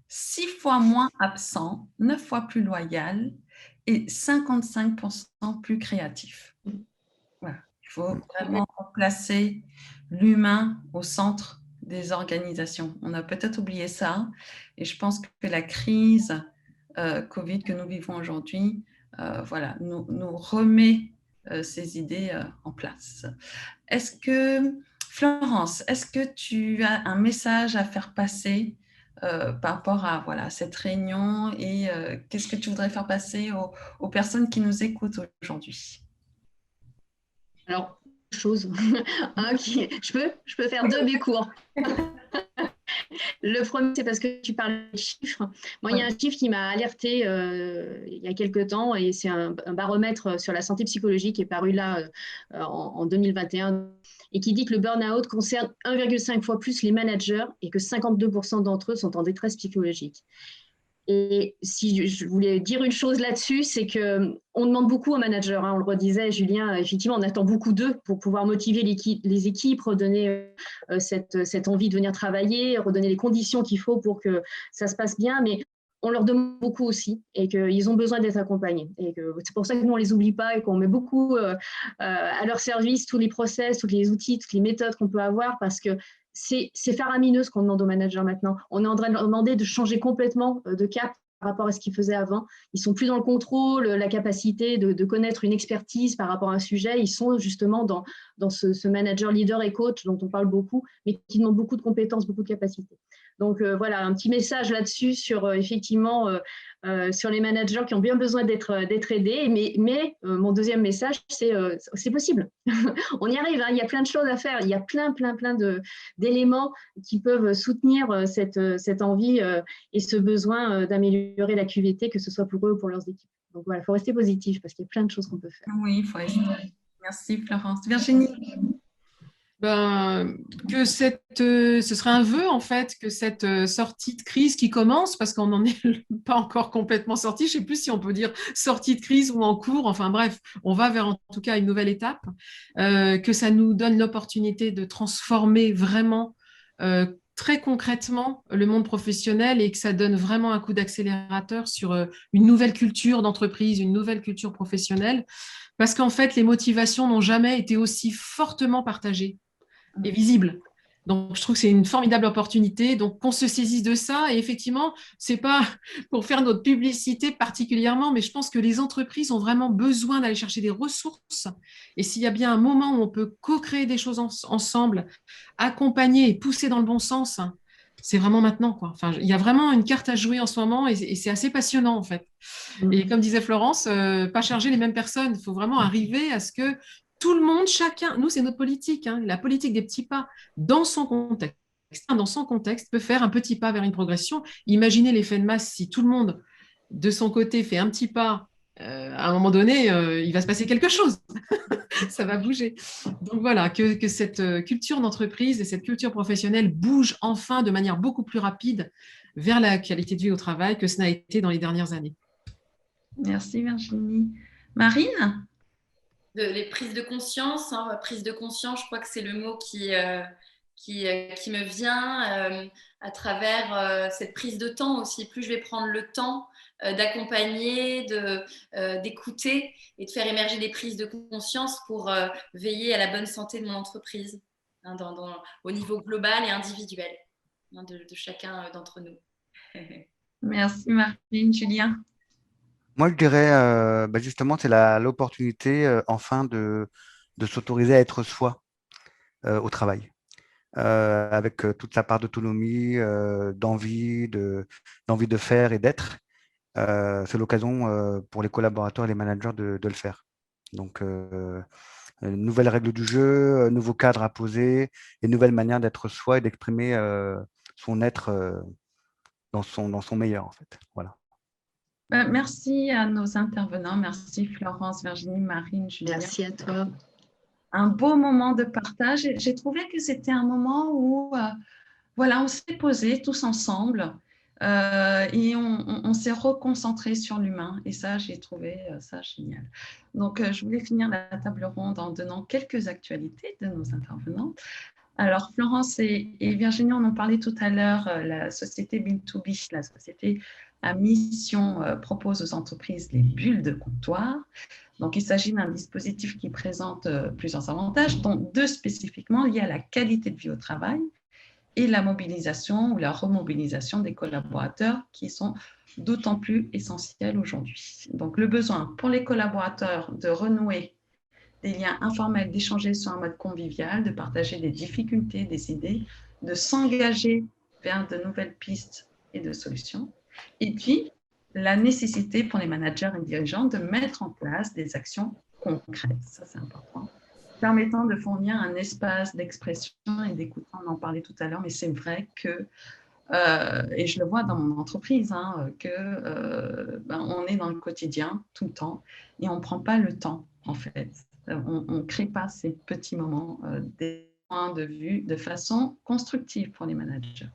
6 fois moins absent, 9 fois plus loyal et 55% plus créatif. Voilà. Il faut vraiment placer l'humain au centre des organisations. On a peut-être oublié ça et je pense que la crise Covid que nous vivons aujourd'hui voilà, nous remet ces idées en place. Est-ce que, Florence, est-ce que tu as un message à faire passer par rapport à voilà, cette réunion et qu'est-ce que tu voudrais faire passer aux personnes qui nous écoutent aujourd'hui? Alors, chose. Je peux faire 2 mais courts. Le premier, c'est parce que tu parles de chiffres. Moi, il y a un chiffre qui m'a alerté il y a quelques temps, et c'est un baromètre sur la santé psychologique qui est paru là en 2021, et qui dit que le burn-out concerne 1,5 fois plus les managers et que 52% d'entre eux sont en détresse psychologique. Et si je voulais dire une chose là-dessus, c'est qu'on demande beaucoup aux managers, hein, on le redisait, Julien, effectivement, on attend beaucoup d'eux pour pouvoir motiver les équipes, redonner cette envie de venir travailler, redonner les conditions qu'il faut pour que ça se passe bien, mais on leur demande beaucoup aussi et qu'ils ont besoin d'être accompagnés. Et c'est pour ça que nous, on ne les oublie pas et qu'on met beaucoup à leur service tous les process, tous les outils, toutes les méthodes qu'on peut avoir, parce que c'est faramineux ce qu'on demande aux managers maintenant. On est en train de leur demander de changer complètement de cap rapport à ce qu'ils faisaient avant. Ils sont plus dans le contrôle, la capacité de connaître une expertise par rapport à un sujet. Ils sont justement dans ce manager, leader et coach dont on parle beaucoup, mais qui demande beaucoup de compétences, beaucoup de capacités. Donc voilà, un petit message là-dessus sur effectivement sur les managers qui ont bien besoin d'être aidés. Mais mon deuxième message, c'est possible. On y arrive, hein, il y a plein de choses à faire. Il y a plein d'éléments qui peuvent soutenir cette envie et ce besoin d'améliorer la QVT, que ce soit pour eux ou pour leurs équipes. Donc voilà, il faut rester positif parce qu'il y a plein de choses qu'on peut faire. Oui, il faut rester. Merci Florence. Virginie? Que ce serait un vœu, en fait, que cette sortie de crise qui commence, parce qu'on n'en est pas encore complètement sorti, je ne sais plus si on peut dire sortie de crise ou en cours, enfin bref, on va vers en tout cas une nouvelle étape, que ça nous donne l'opportunité de transformer vraiment très concrètement le monde professionnel et que ça donne vraiment un coup d'accélérateur sur une nouvelle culture d'entreprise, une nouvelle culture professionnelle, parce qu'en fait, les motivations n'ont jamais été aussi fortement partagées et visible. Donc, je trouve que c'est une formidable opportunité. Donc, qu'on se saisisse de ça. Et effectivement, ce n'est pas pour faire notre publicité particulièrement, mais je pense que les entreprises ont vraiment besoin d'aller chercher des ressources. Et s'il y a bien un moment où on peut co-créer des choses ensemble, accompagner et pousser dans le bon sens, c'est vraiment maintenant, quoi. Enfin, il y a vraiment une carte à jouer en ce moment et c'est assez passionnant, en fait. Et comme disait Florence, pas charger les mêmes personnes. Il faut vraiment arriver à ce que tout le monde, chacun, nous, c'est notre politique, hein, la politique des petits pas dans son contexte, peut faire un petit pas vers une progression. Imaginez l'effet de masse si tout le monde, de son côté, fait un petit pas. À un moment donné, il va se passer quelque chose. Ça va bouger. Donc voilà, que cette culture d'entreprise et cette culture professionnelle bouge enfin de manière beaucoup plus rapide vers la qualité de vie au travail que ce n'a été dans les dernières années. Merci Virginie. Marine? Les prises de conscience, hein, prise de conscience, je crois que c'est le mot qui me vient à travers cette prise de temps aussi. Plus je vais prendre le temps d'accompagner, d'écouter et de faire émerger des prises de conscience pour veiller à la bonne santé de mon entreprise, hein, au niveau global et individuel, hein, de chacun d'entre nous. Merci Marine. Julien? Moi, je dirais, justement, c'est l'opportunité enfin de s'autoriser à être soi au travail, avec toute sa part d'autonomie, d'envie de faire et d'être. C'est l'occasion pour les collaborateurs et les managers de le faire. Donc, nouvelles règles du jeu, nouveaux cadres à poser, et nouvelles manières d'être soi et d'exprimer son être dans son meilleur, en fait. Voilà. Merci à nos intervenants. Merci Florence, Virginie, Marine, Julien. Merci à toi. Un beau moment de partage. J'ai trouvé que c'était un moment où voilà, on s'est posé tous ensemble et on s'est reconcentré sur l'humain. Et ça, j'ai trouvé ça génial. Donc, je voulais finir la table ronde en donnant quelques actualités de nos intervenants. Alors, Florence et Virginie, on en parlait tout à l'heure, la société Build2B, la société à mission, propose aux entreprises les bulles de comptoir. Donc, il s'agit d'un dispositif qui présente plusieurs avantages, dont 2 spécifiquement liés à la qualité de vie au travail et la mobilisation ou la remobilisation des collaborateurs qui sont d'autant plus essentiels aujourd'hui. Donc, le besoin pour les collaborateurs de renouer des liens informels, d'échanger sur un mode convivial, de partager des difficultés, des idées, de s'engager vers de nouvelles pistes et de solutions. Et puis, la nécessité pour les managers et dirigeants de mettre en place des actions concrètes, ça c'est important, permettant de fournir un espace d'expression et d'écoute. On en parlait tout à l'heure, mais c'est vrai que, et je le vois dans mon entreprise, hein, on est dans le quotidien tout le temps et on ne prend pas le temps, en fait. On ne crée pas ces petits moments des points de vue de façon constructive pour les managers.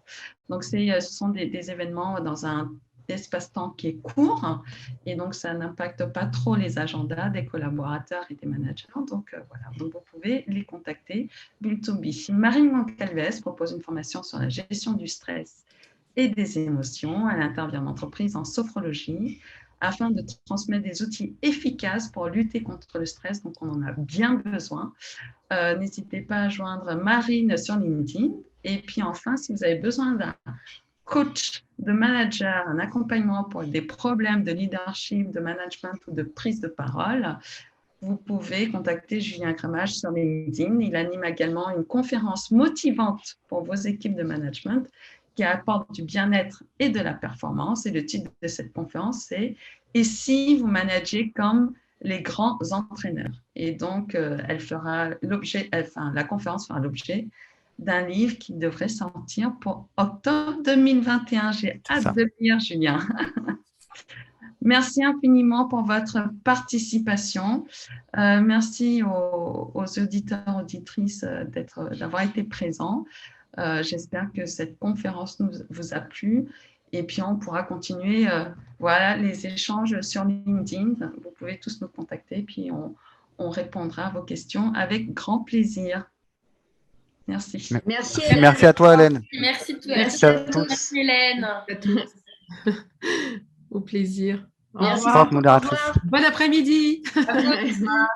Donc, ce sont des événements dans un espace-temps qui est court et donc ça n'impacte pas trop les agendas des collaborateurs et des managers. Donc, voilà, donc vous pouvez les contacter. Build2B. Marine Moncalves propose une formation sur la gestion du stress et des émotions. Elle intervient en entreprise en sophrologie afin de transmettre des outils efficaces pour lutter contre le stress. Donc, on en a bien besoin. N'hésitez pas à joindre Marine sur LinkedIn. Et puis, enfin, si vous avez besoin d'un coach de manager, un accompagnement pour des problèmes de leadership, de management ou de prise de parole, vous pouvez contacter Julien Gramage sur LinkedIn. Il anime également une conférence motivante pour vos équipes de management qui apporte du bien-être et de la performance. Et le titre de cette conférence, c'est « Et si vous managez comme les grands entraîneurs ?» Et donc, la conférence fera l'objet d'un livre qui devrait sortir pour octobre 2021. J'ai hâte de lire, Julien. Merci infiniment pour votre participation. Merci aux auditeurs, auditrices d'avoir été présents. J'espère que cette conférence vous a plu. Et puis, on pourra continuer les échanges sur LinkedIn. Vous pouvez tous nous contacter, puis on répondra à vos questions avec grand plaisir. Merci. Merci, merci à toi, Hélène. Merci à tous. Merci, Hélène. Au plaisir. Merci. Au revoir. Modératrice. Bon après-midi.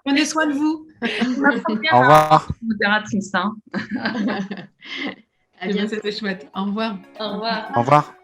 Prenez soin de vous. Au revoir. Modératrice. À bientôt. C'était chouette. Au revoir. Au revoir. Au revoir.